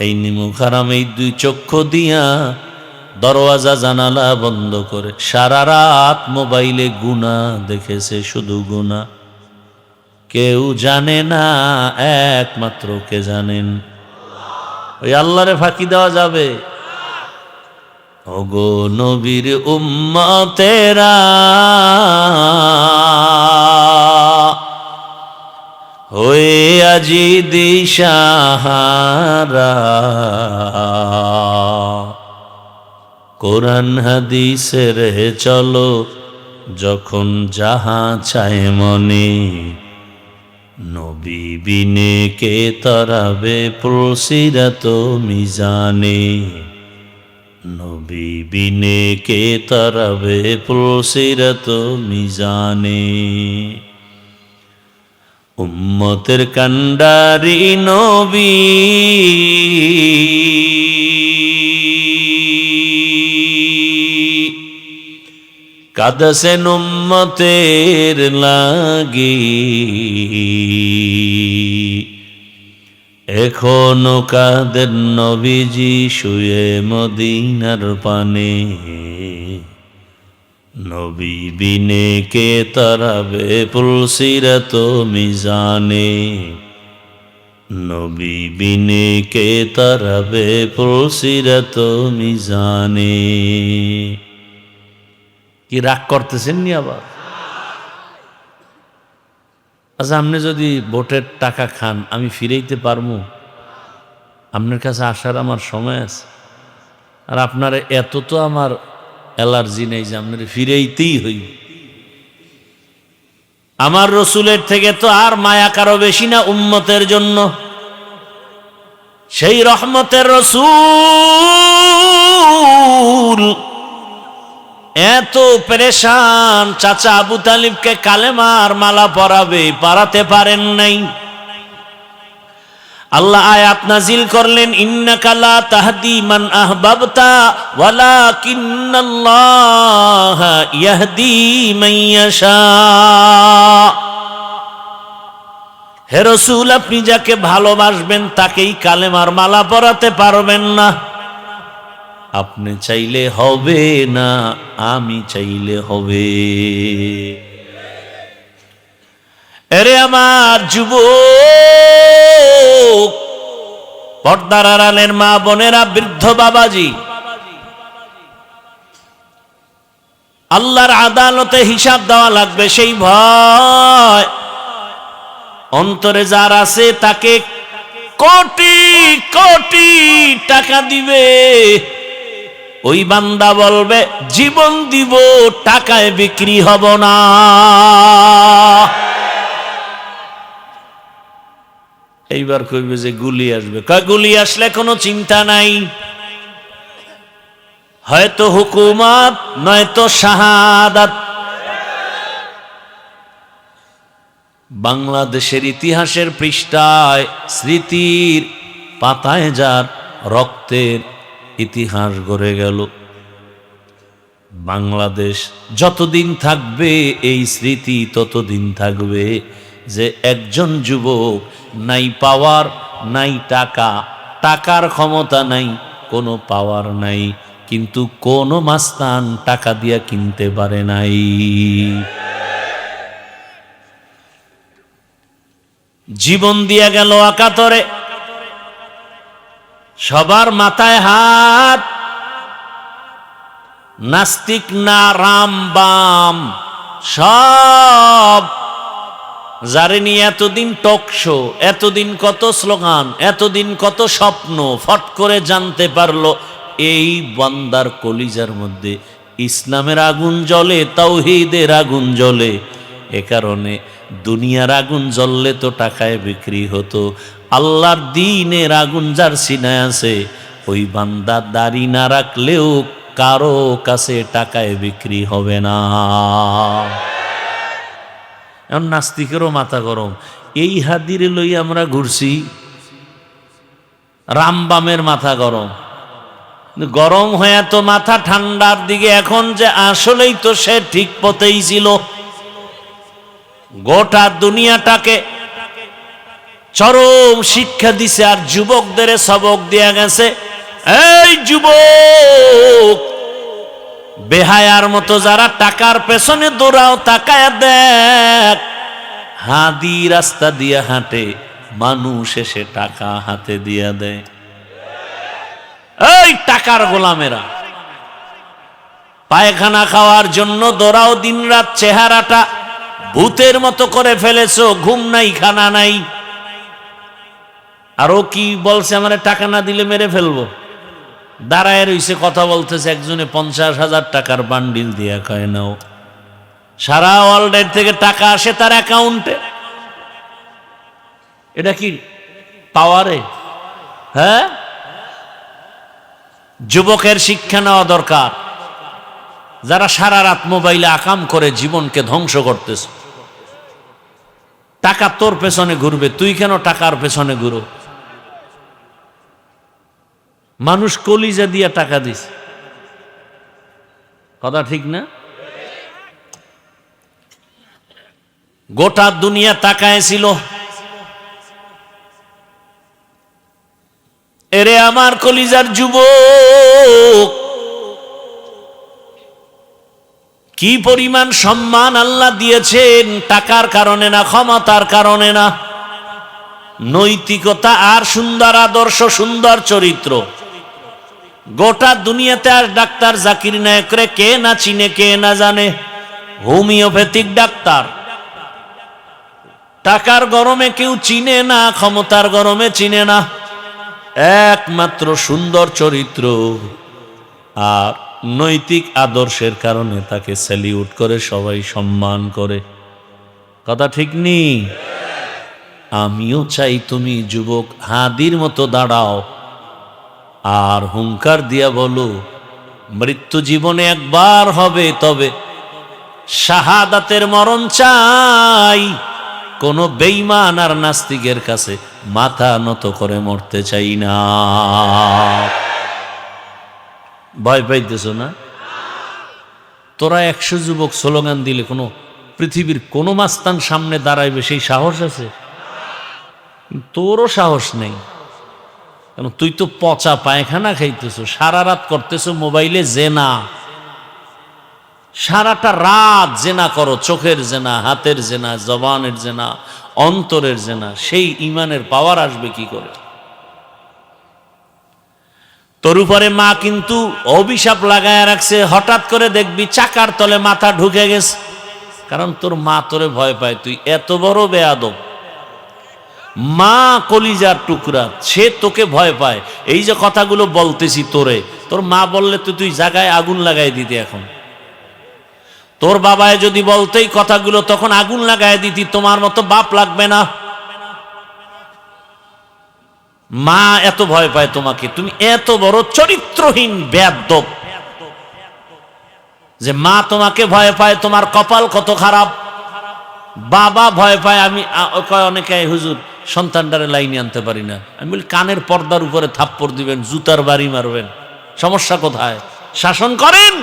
এই নিমুখ হারাম, এই 2 চক্ষু দিয়া দরওয়াজা জানালা বন্ধ করে সারা রাত মোবাইলে গুনাহ দেখেছে, শুধু গুনাহ। কেউ জানে না, একমাত্র কে জানেন? ওই আল্লাহরে ফাঁকি দেওয়া যাবে? ওগো নবীর উম্মতেরা, হয়ে আজি দিশাহারা, কোরআন হাদিসের চলো যখন যাহা চায় মনে, নবী বিনে কে তরাবে পুলসিরাত মিজানে, নবী বিনে কে তরাবে পুলসিরাত মিজানে। উম্মতের কান্ডারি নবী, কাঁদছেন উম্মতের লাগি, এখনো কাঁদেন নবীজি শুয়ে মদিনার পানে, নবী বিনে কে তরাবে পুলসিরাত মিজানে, নবী বিনে কে তরাবে পুলসিরাত মিজানে। কি রাগ করতেছেন নি আবার? আচ্ছা, আপনি যদি ভোটের টাকা খান, আমি ফিরাইতে পারবো? আপনার কাছে আসার আমার সময় আছে? আর আপনার এত তো আমার অ্যালার্জি নেই যে আপনার ফিরাইতেই হইব। আমার রসুলের থেকে তো আর মায়া কারো বেশি না উম্মতের জন্য। সেই রহমতের রসূল এত পেরেশান, চাচা আবু তালিবকে কালেমার মালা পরাবে, পরাতে পারেন নাই। আল্লাহ আয়াত নাজিল করলেন, ইন্নাকা লা তাহদি মান আহবাবতা ওয়ালাকিন্নাল্লাহা ইয়াহদি মান ইয়াশা। হে রাসূল, আপনি যাকে ভালোবাসবেন তাকেই কালেমার মালা পরাতে পারবেন না। আপনি চাইলে হবে না, আমি চাইলে হবে। এরে আমার যুবক, পর্দার আড়ালের মা বোনেরা, বৃদ্ধ বাবাজি, আল্লাহর আদালতে হিসাব দেওয়া লাগবে সেই ভয় অন্তরে যার আছে, তাকে কোটি কোটি টাকা দিবে, ওই বান্দা বলবে জীবন দিব, টাকায় বিক্রি হব না। এইবার কইবে যে গুলি আসবে, কয় গুলি আসলে কোনো চিন্তা নাই, হয়তো হুকুমত নয়তো শাহাদাত। বাংলাদেশের ইতিহাসের পৃষ্ঠায়, স্মৃতির পাতায় যার রক্তের ইতিহাস গড়ে গেল। বাংলাদেশ যতদিন থাকবে এই স্মৃতি ততদিন থাকবে যে একজন যুবক নাই পাওয়ার, নাই টাকা, টাকার ক্ষমতা নাই, কোনো পাওয়ার নাই, কিন্তু কোনো মাস্তান টাকা দিয়া কিনতে পারে নাই। জীবন দিয়া গেল আকাতরে, সবার মাথায় হাত, নাস্তিক না রাম বাম সব, যারে নিয়ে এতদিন টক শো, এতদিন কত স্লোগান, এতদিন কত স্বপ্ন, ফট করে জানতে পারলো এই বান্দার কলিজার মধ্যে ইসলামের আগুন জ্বলে, তাওহীদের আগুন জ্বলে। এ কারণে দুনিয়ার আগুন জ্বললে তো টাকায় বিক্রি হতো, আল্লাহর দ্বীনের আগুন যার সিনায় আছে, ওই বান্দা দাড়ি না রাখলেও কারো কাছে টাকায় বিক্রি হবে না। এখন নাস্তিকেরও মাথা গরম, এই হাদিরে লই আমরা ঘুরছি, রামবামের মাথা গরম, গরম হয়ে তো মাথা ঠান্ডার দিকে, এখন যে আসলেই তো সে ঠিক পথেই ছিল। গোটা দুনিয়াটাকে চরম শিক্ষা দিছে আর যুবকদের সবক দেয়া গেছে, এই যুবক, বেহায়ার মতো যারা টাকার পেছনে দৌড়াও, তাকায় দেখ, হাদি রাস্তা দিয়া হাঁটে, মানুষ এসে টাকা হাতে দিয়া দেয়। এই টাকার গোলামেরা, পায়খানা খাওয়ার জন্য দৌড়াও দিন রাত, চেহারাটা ভূতের মতো করে ফেলেছো, ঘুম নাই, খানা নাই। আরো কি বলছে, আমার টাকা না দিলে মেরে ফেলবো। দাঁড়ায় রইছে, কথা বলতেছে, একজনে 50,000 টাকার বান্ডিল দিয়া কয় নাও। সারা ওয়ার্ল্ডের থেকে টাকা আসে তার অ্যাকাউন্টে। এটা কি পাওয়ারে? হ্যাঁ, যুবকের শিক্ষা নেওয়া দরকার। যারা সারা রাত মোবাইলে আকাম করে জীবনকে ধ্বংস করতেছে, টাকা তোর পেছনে ঘুরবে, তুই কেন টাকার পেছনে ঘুরো? মানুষ কলিজা দিয়া টাকা দিস, কথা ঠিক না? গোটা দুনিয়া তাকায় ছিল। এরে আমার কলিজার যুবক, কি পরিমাণ সম্মান আল্লাহ দিয়েছেন, টাকার কারণে না, ক্ষমতার কারণে না, নৈতিকতা আর সুন্দর আদর্শ, সুন্দর চরিত্র। গোটা দুনিয়াতে আর ডাক্তার জাকির নায়েকরে কে না চিনে, কে না জানে, হোমিওপ্যাথিক ডাক্তার। টাকার গরমে কেউ চিনে না, ক্ষমতার গরমে চিনে না, একমাত্র সুন্দর চরিত্র আর নৈতিক আদর্শের কারণে তাকে স্যালিউট করে, সবাই সম্মান করে। কথা ঠিক নেই? আমিও চাই তুমি যুবক হাদির মতো দাঁড়াও আর হুঙ্কার দিয়া বলো, মৃত্যু জীবনে একবার হবে, তবে শাহাদাতের মরণ চাই। কোন বেঈমান আর নাস্তিকের কাছে মাথা নত করে মরতে চাই না। ভয় পাইতেছ না? তোরা 100 যুবক স্লোগান দিলে কোনো পৃথিবীর কোনো মাস্তান সামনে দাঁড়াইবে সেই সাহস আছে? তোরও সাহস নেই, কারণ তুই তো পচা পায়খানা খাইতেছ, সারা রাত করতেছ মোবাইলে জেনা, সারাটা রাত জেনা করো, চোখের জেনা, হাতের জেনা, জবানের জেনা, অন্তরের জেনা। সেই ইমানের পাওয়ার আসবে কি করে? তোর উপরে মা কিন্তু অভিশাপ লাগায় রাখছে, হঠাৎ করে দেখবি চাকার তলে মাথা ঢুকে গেছে, কারণ তোর মা তোরে ভয় পায়। তুই এত বড় বেয়াদব, মা কলিজার টুকরা, সে তোকে ভয় পায়। এই যে কথাগুলো বলতেছি তোরে, তোর মা বললে তো তুই জায়গায় আগুন লাগাই দিতি। এখন তোর বাবায় যদি বলতেই কথাগুলো, তখন আগুন লাগাই দিতি। তোমার মতো বাপ লাগবে না। মা এত ভয় পায় তোমাকে, তুমি এত বড় চরিত্রহীন বেয়াদব যে মা তোমাকে ভয় পায়। তোমার কপাল কত খারাপ। বাবা ভয় পায়। আমি অনেকে, হুজুর সন্তানটারে লাইনে আনতে পারি না। আমি বলি, কানের পর্দার উপরে থাপ্পড় দিবেন, জুতার বাড়ি মারবেন, সমস্যা কোথায়? শাসন করেন।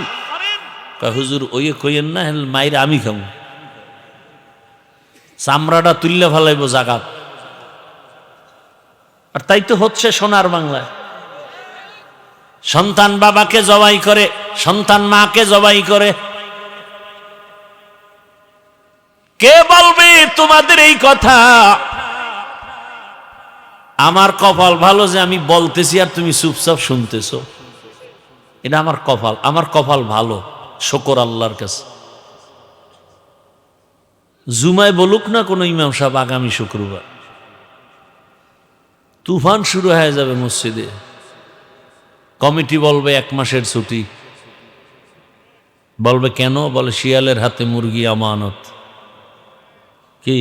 হুজুর ওই কইেন না, মাইরে আমি খাবো, চামড়াটা তুললে ফেলাইবো জাগাত। আর তাই তো হচ্ছে সোনার বাংলায়। সন্তান বাবাকে জবাই করে, সন্তান মাকে জবাই করে। কে বলবে তোমাদের এই কথা? আমার কপাল ভালো যে আমি বলতেছি আর তুমি চুপচাপ শুনতেছো। এটা আমার কপাল, আমার কপাল ভালো, শুকর আল্লাহর কাছে। জুমায় বলুক না কোনো ইমাম সাহেব, আগামী শুক্রবার তুফান শুরু হয়ে যাবে মসজিদে, কমিটি বলবে 1 মাসের ছুটি। বলবে কেন? বলে শিয়ালের হাতে মুরগি আমানত। কি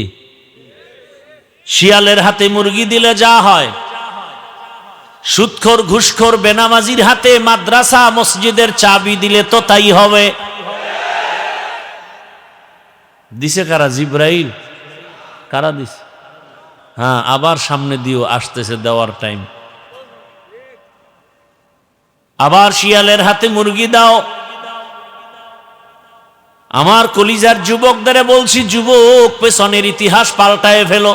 শিয়ালের হাতে মুরগি দিলে যা হয়, সুদখোর ঘুষখোর বেনামাজির হাতে মাদ্রাসা মসজিদের চাবি দিলে তো তাই হবে। দিছে কারা? জিব্রাইল। কারা দিছে? হ্যাঁ, আবার সামনে দিও, আসতেছে দেওয়ার টাইম। আবার শিয়ালের হাতে মুরগি দাও। আমার কলিজার যুবকদের বলছি, যুবক, পেছনের ইতিহাস পাল্টায় ফেলো,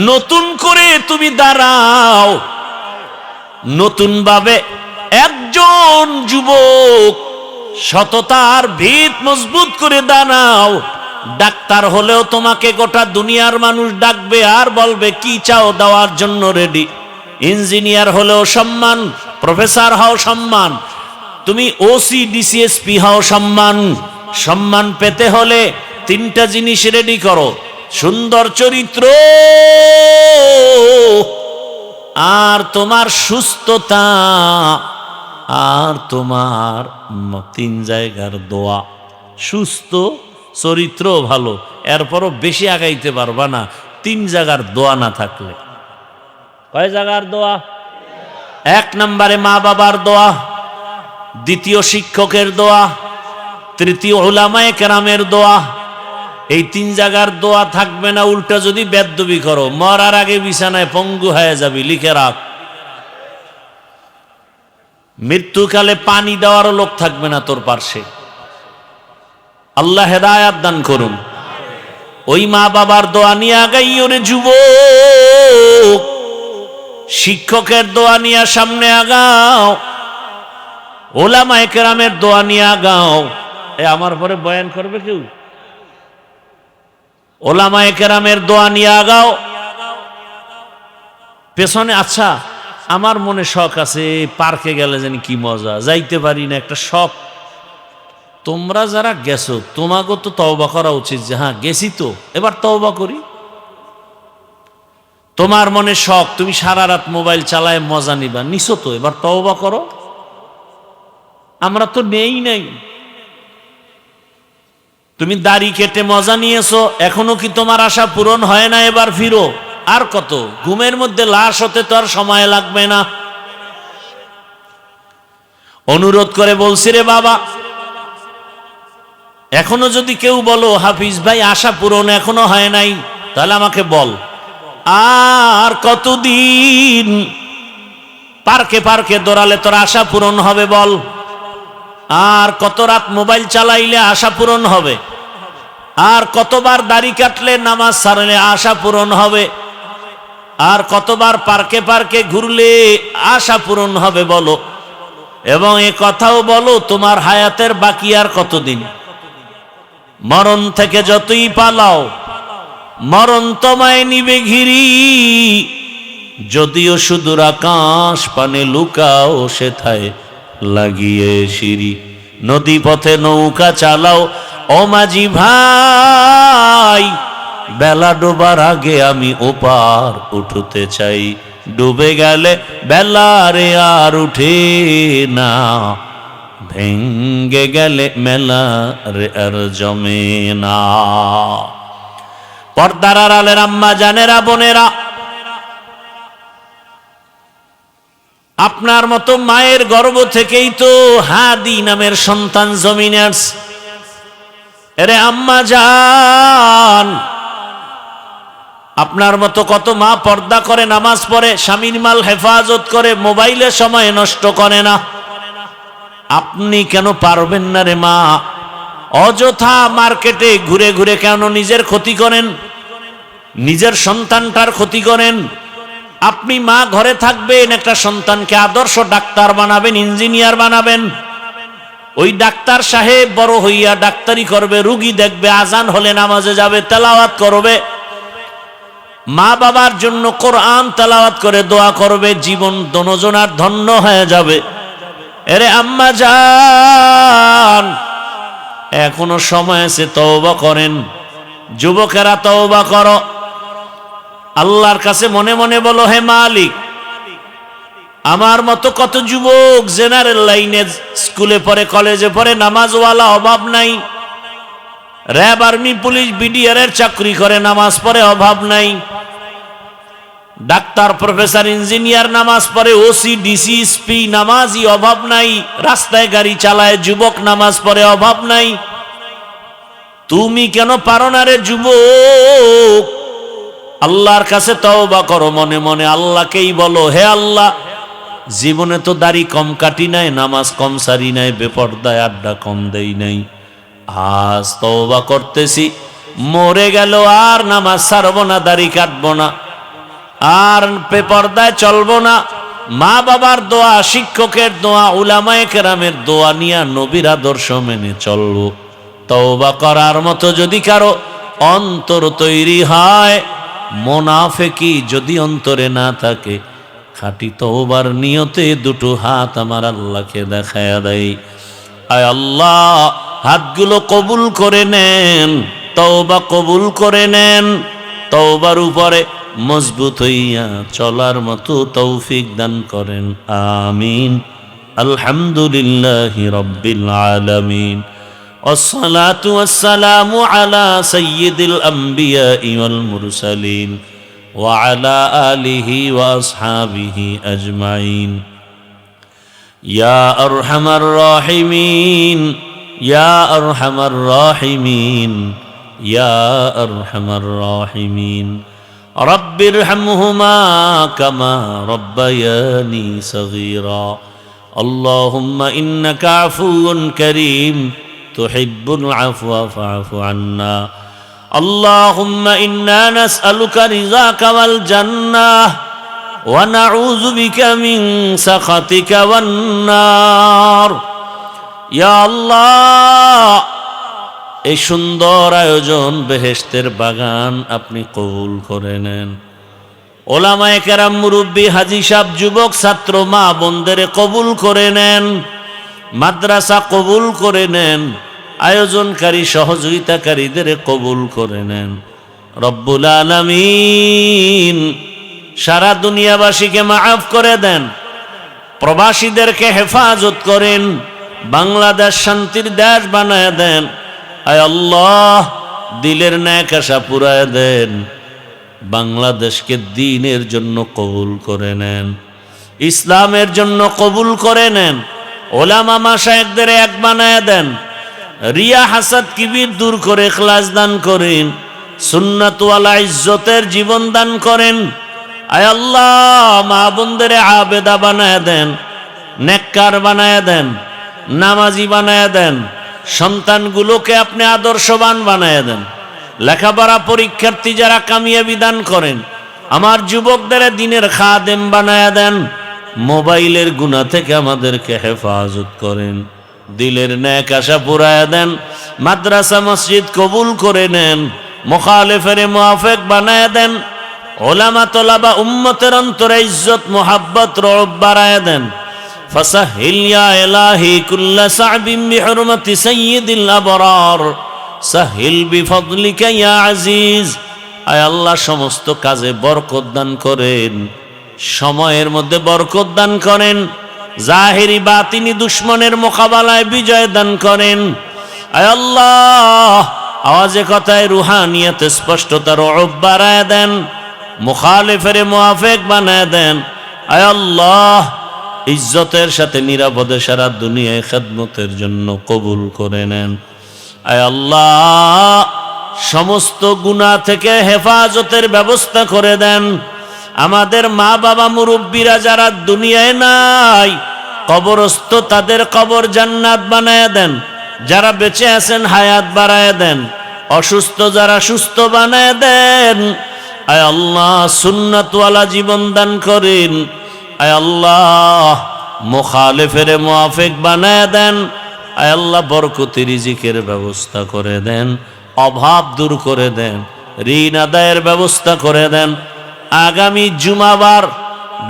নতুন করে তুমি দাঁড়াও। নতুন ভাবে একজন যুবক সততার ভিত মজবুত করে দাঁড়াও। ডাক্তার হলেও তোমাকে গোটা দুনিয়ার মানুষ ডাকবে আর বলবে কি চাও, দেওয়ার জন্য রেডি। ইঞ্জিনিয়ার হলেও সম্মান, প্রফেসর হও সম্মান, তুমি ওসি ডিসিএসপি হও সম্মান। সম্মান পেতে হলে 3টা জিনিস রেডি করো: সুন্দর চরিত্র, আর তোমার সুস্থতা, আর তোমার 3 জায়গার দোয়া। সুস্থ, চরিত্র ভালো, এরপরও বেশি আগাইতে পারবা না 3 জায়গার দোয়া না থাকলে। কয় জায়গার দোয়া? 1 নম্বরে মা বাবার দোয়া, 2য় শিক্ষকের দোয়া, 3য় উলামায়ে কেরামের দোয়া। এই 3 জায়গার দোয়া থাকবে না, উল্টা যদি বেদবি করো, মরার আগে বিছানায় পঙ্গু হয়ে যাবি। লিখে রাখ। মৃত্যুকালে পানি দেওয়ারও লোক থাকবে না তোর পার্শ্বে। আল্লাহ হেদায়াত দান করুন। ওই মা বাবার দোয়া নিয়ে আগাইও রে যুবক, শিক্ষকের দোয়া নিয়ে সামনে আগাও, উলামায়ে কেরামের দোয়া নিয়ে আগাও। আমার পরে বয়ান করবে কেউ? উলামায়ে কেরামের দোয়া নিয়ে আগাও পেছনে। আচ্ছা, আমার মনে শখ আছে, পার্কে গেলে জানি কি মজা, যাইতে পারি না, একটা শখ। তোমরা যারা গেছো, তোমাকে তো তওবা করা উচিত যে হ্যাঁ গেছি তো, এবার তওবা করি। তোমার মনে শখ, তুমি সারা রাত মোবাইল চালায় মজা নিবা, নিছো তো, এবার তওবা করো। আমরা তো নেই নাই। তুমি দাড়ি কেটে মজা নিয়েছো, এখনো কি তোমার আশা পূরণ হয় না? এবার ফিরো। আর কত? ঘুমের মধ্যে লাশ হতে তো আর সময় লাগবে না। অনুরোধ করে বলছি, রে বাবা, এখনো যদি কেউ বলো হাফিজ ভাই আশা পূরণ এখনো হয় নাই, তাহলে আমাকে বল, আর কতদিন পার্কে পার্কে দৌড়ালে তোর আশা পূরণ হবে বল? আর কত রাত মোবাইল চালাইলে আশা পূরণ হবে? আর কতবার দাড়ি কাটলে নামাজ ছাড়লে আশা পূরণ হবে? আর কতবার পার্কে পার্কে ঘুরলে আশা পূরণ হবে বলো? এবং এ কথাও বলো, তোমার হায়াতের বাকি আর কতদিন? মরণ থেকে যতই পালাও, মরণ তোমায় নিবে ঘিরি, যদিও সুদূর আকাশ পানে লুকাও সেথায় লাগিয়ে সিঁড়ি। নদী পথে নৌকা চালাও ও মাঝি ভাই, বেলা ডোবার আগে আমি ওপার উঠতে চাই। ডুবে গেলে বেলা রে আর উঠে না, ভেঙ্গে গেলে মেলা রে আর জমে না। পর্দার আড়ালের আম্মা জানেরা, বোনেরা, আপনার মতো মায়ের গর্ভ থেকেই তো হাদি নামের সন্তান জমিনে আসছে। এরে আম্মা জান, আপনার মতো কত মা পর্দা করে, নামাজ পড়ে, স্বামীর মাল হেফাজত করে, মোবাইলে সময় নষ্ট করে না। আপনি কেন পারবেন না রে মা? অযথা মার্কেটে ঘুরে ঘুরে কেন নিজের ক্ষতি করেন, নিজের সন্তানটার ক্ষতি করেন? আপনি মা ঘরে থাকবেন, একটা সন্তানকে আদর্শ ডাক্তার বানাবেন, ইঞ্জিনিয়ার বানাবেন। ওই ডাক্তার সাহেব বড় হইয়া ডাক্তারি করবে, রুগী দেখবে, আজান হলে নামাজে যাবে, তেলাওয়াত করবে, মা বাবার জন্য কোরআন তেলাওয়াত করে দোয়া করবে, জীবন দনজনার ধন্য হয়ে যাবে। এরে আম্মা জান, এখনো সময় আছে, তওবা করেন। যুবকেরা তওবা করো, আল্লাহর কাছে মনে মনে বলো, হে মালিক, আমার মতো কত যুবক জেনারেল লাইনে স্কুলে পড়ে, কলেজে পড়ে, নামাজওয়ালা অভাব নাই। র্যাব, আর্মি, পুলিশ, বিডিআর এর চাকরি করে, নামাজ পড়ে, অভাব নাই। ডাক্তার, প্রফেসর, ইঞ্জিনিয়ার নামাজ পড়ে, ওসি, ডিসি, এসপি নামাজি, অভাব নাই। রাস্তায় গাড়ি চালায় যুবক, নামাজ পড়ে, অভাব নাই। তুমি কেন পারো না রে যুবক? আল্লাহর কাছে তওবা করো মনে মনে, আল্লাহকেই বলো, হে আল্লাহ, জীবনে তো দাড়ি কম কাটি নাই, নামাজ কম সারি নাই, বেপরদায় আড্ডা কম দেই নাই। আজ তওবা করতেছি, মরে গেল আর নামাজ ছাড়বো না, দাড়ি কাটবো না, আর বেপরদায় চলবো না। মা বাবার দোয়া, শিক্ষকের দোয়া, উলামায়ে কেরামের দোয়া নিয়ে নবীর আদর্শ মেনে চলবো। তওবা করার মতো যদি কারো অন্তর তৈরি হয়, মুনাফিকি যদি অন্তরে না থাকে, খাঁটি তওবার নিয়তে দুটো হাত আমার আল্লাহকে দেখায়া দেয়। আয় আল্লাহ, হাতগুলো কবুল করে নেন, তওবা কবুল করে নেন, তওবার উপরে মজবুত হইয়া চলার মতো তৌফিক দান করেন। আমিন। আলহামদুলিল্লাহি রাব্বিল আলামিন। والصلاة والسلام على سيد الأنبياء والمرسلين وعلى آله وأصحابه أجمعين. يا أرحم الراحمين، يا أرحم الراحمين، يا أرحم الراحمين. رب ارحمهما كما ربياني صغيرا. اللهم إنك عفو كريم تحب العفو فاعف عنا. اللهم إنا نسألك رضاك والجنة ونعوذ بك من سخطك والنار. يا الله, এই সুন্দর আয়োজন, বেহেশতের বাগান আপনি কবুল করে নেন। ওলামায়ে কেরাম, মুরব্বী, হাজী সাহেব, যুবক, ছাত্র, মা বোনদের কবুল করে নেন। মাদ্রাসা কবুল করে নেন। আয়োজনকারী, সহযোগিতাকারীদের কবুল করে নেন। রব্বুল আলামিন সারা দুনিয়াবাসীকে মাফ করে দেন। প্রবাসীদেরকে হেফাজত করেন। বাংলাদেশ শান্তির দেশ বানায় দেন। আয় আল্লাহ দিলের ন্যাক আশা পুরায় দেন, বাংলাদেশকে দ্বীনের জন্য কবুল করে নেন, ইসলামের জন্য কবুল করে নেন, ওলামা মাশায়েখদের এক বানায় দেন, রিয়া হাসাদ কিবির দূর করে ইখলাস দান করেন, সুন্নাত ওয়ালা ইজ্জতের জীবন দান করেন। আয় আল্লাহ মা বোনদের আবেদা বানায় দেন, নেককার বানায় দেন, নামাজি বানায় দেন, সন্তানগুলোকে আপনি আদর্শবান বানায় দেন, লেখাপড়া পরীক্ষার্থী যারা কামিয়াবি দান করেন, আমার যুবকদের দ্বীনের খাদেম বানায় দেন, মোবাইলের গুনাহ থেকে আমাদেরকে হেফাজত করেন, দিলের ন্যাক আশা পুরায় দেন, মাদ্রাসা মসজিদ কবুল করে নেন, মুখালিফের মুআফিক বানায় দেন, ওলামা তোলাবা উম্মতের অন্তরে ইজ্জত মোহাব্বত রব বাড়ায় দেন। ফাসাহিল ইয়া ইলাহি কুল্লা সা'বিন বিহুরমাতি সাইয়্যিদিল আবরার সাহিল বিফদলিকা ইয়া আজিজ। আয় আল্লাহ সমস্ত কাজে বরকত দান করেন, সময়ের মধ্যে বরকত দান করেন, জাহিরি বাতিনি দুশ্মনের মোকাবেলায় বিজয় দান করেন। আয় আল্লাহ আওয়াজে কথায় রুহানিয়ত স্পষ্টতা রব বাড়ায় দেন, মুখালিফের মুআফিক বানায় দেন। আয় আল্লাহ ইজ্জতের সাথে নিরাপদে সারা দুনিয়ায় খেদমতের জন্য কবুল করে নেন। আয় আল্লাহ সমস্ত গুনাহ থেকে হেফাজতের ব্যবস্থা করে দেন। আমাদের মা বাবা মুরব্বীরা যারা দুনিয়ায় নাই, কবরস্থ তাদের কবর জান্নাত বানায় দেন, যারা বেঁচে আছেন হায়াত বাড়ায় দেন, অসুস্থ যারা সুস্থ বানায় দেন। আয় আল্লাহ সুন্নাতওয়ালা জীবন দান করেন। আয় আল্লাহ মুখালিফের মুআফিক বানায় দেন। আয় আল্লাহ বরকতি রিজিকের ব্যবস্থা করে দেন, অভাব দূর করে দেন, ঋণ আদায়ের ব্যবস্থা করে দেন। আগামী জুমাবার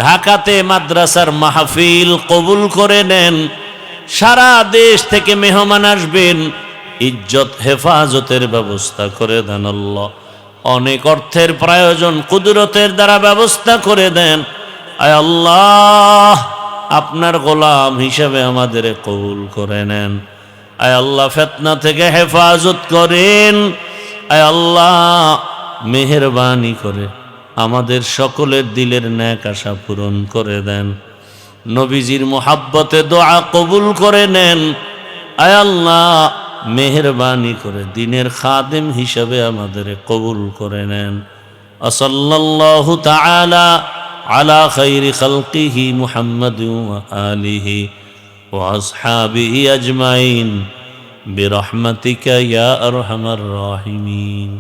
ঢাকাতে মাদ্রাসার মাহফিল কবুল করে নেন, সারা দেশ থেকে মেহমান আসবেন, ইজ্জত হেফাজতের ব্যবস্থা করে দেন। আল্লাহ অনেক অর্থের প্রয়োজন, কুদরতের দ্বারা ব্যবস্থা করে দেন। আয় আল্লাহ আপনার গোলাম হিসেবে আমাদের কবুল করে নেন। আয় আল্লাহ ফিতনা থেকে হেফাজত করেন। আয় আল্লাহ মেহেরবানি করে আমাদের সকলের দিলের ন্যাক আশা পূরণ করে দেন, নবীজির মুহাব্বতে দোয়া কবুল করে নেন। আয় আল্লাহ মেহেরবানি করে দ্বীনের খাদেম হিসেবে আমাদের কবুল করে নেন। সাল্লাল্লাহু তাআলা আলা খাইরি খালকিহি মুহাম্মাদিন ওয়া আলিহি ওয়া আসহাবিহি আজমাইন বিরহমাতিকা ইয়া আরহামার রাহিমিন।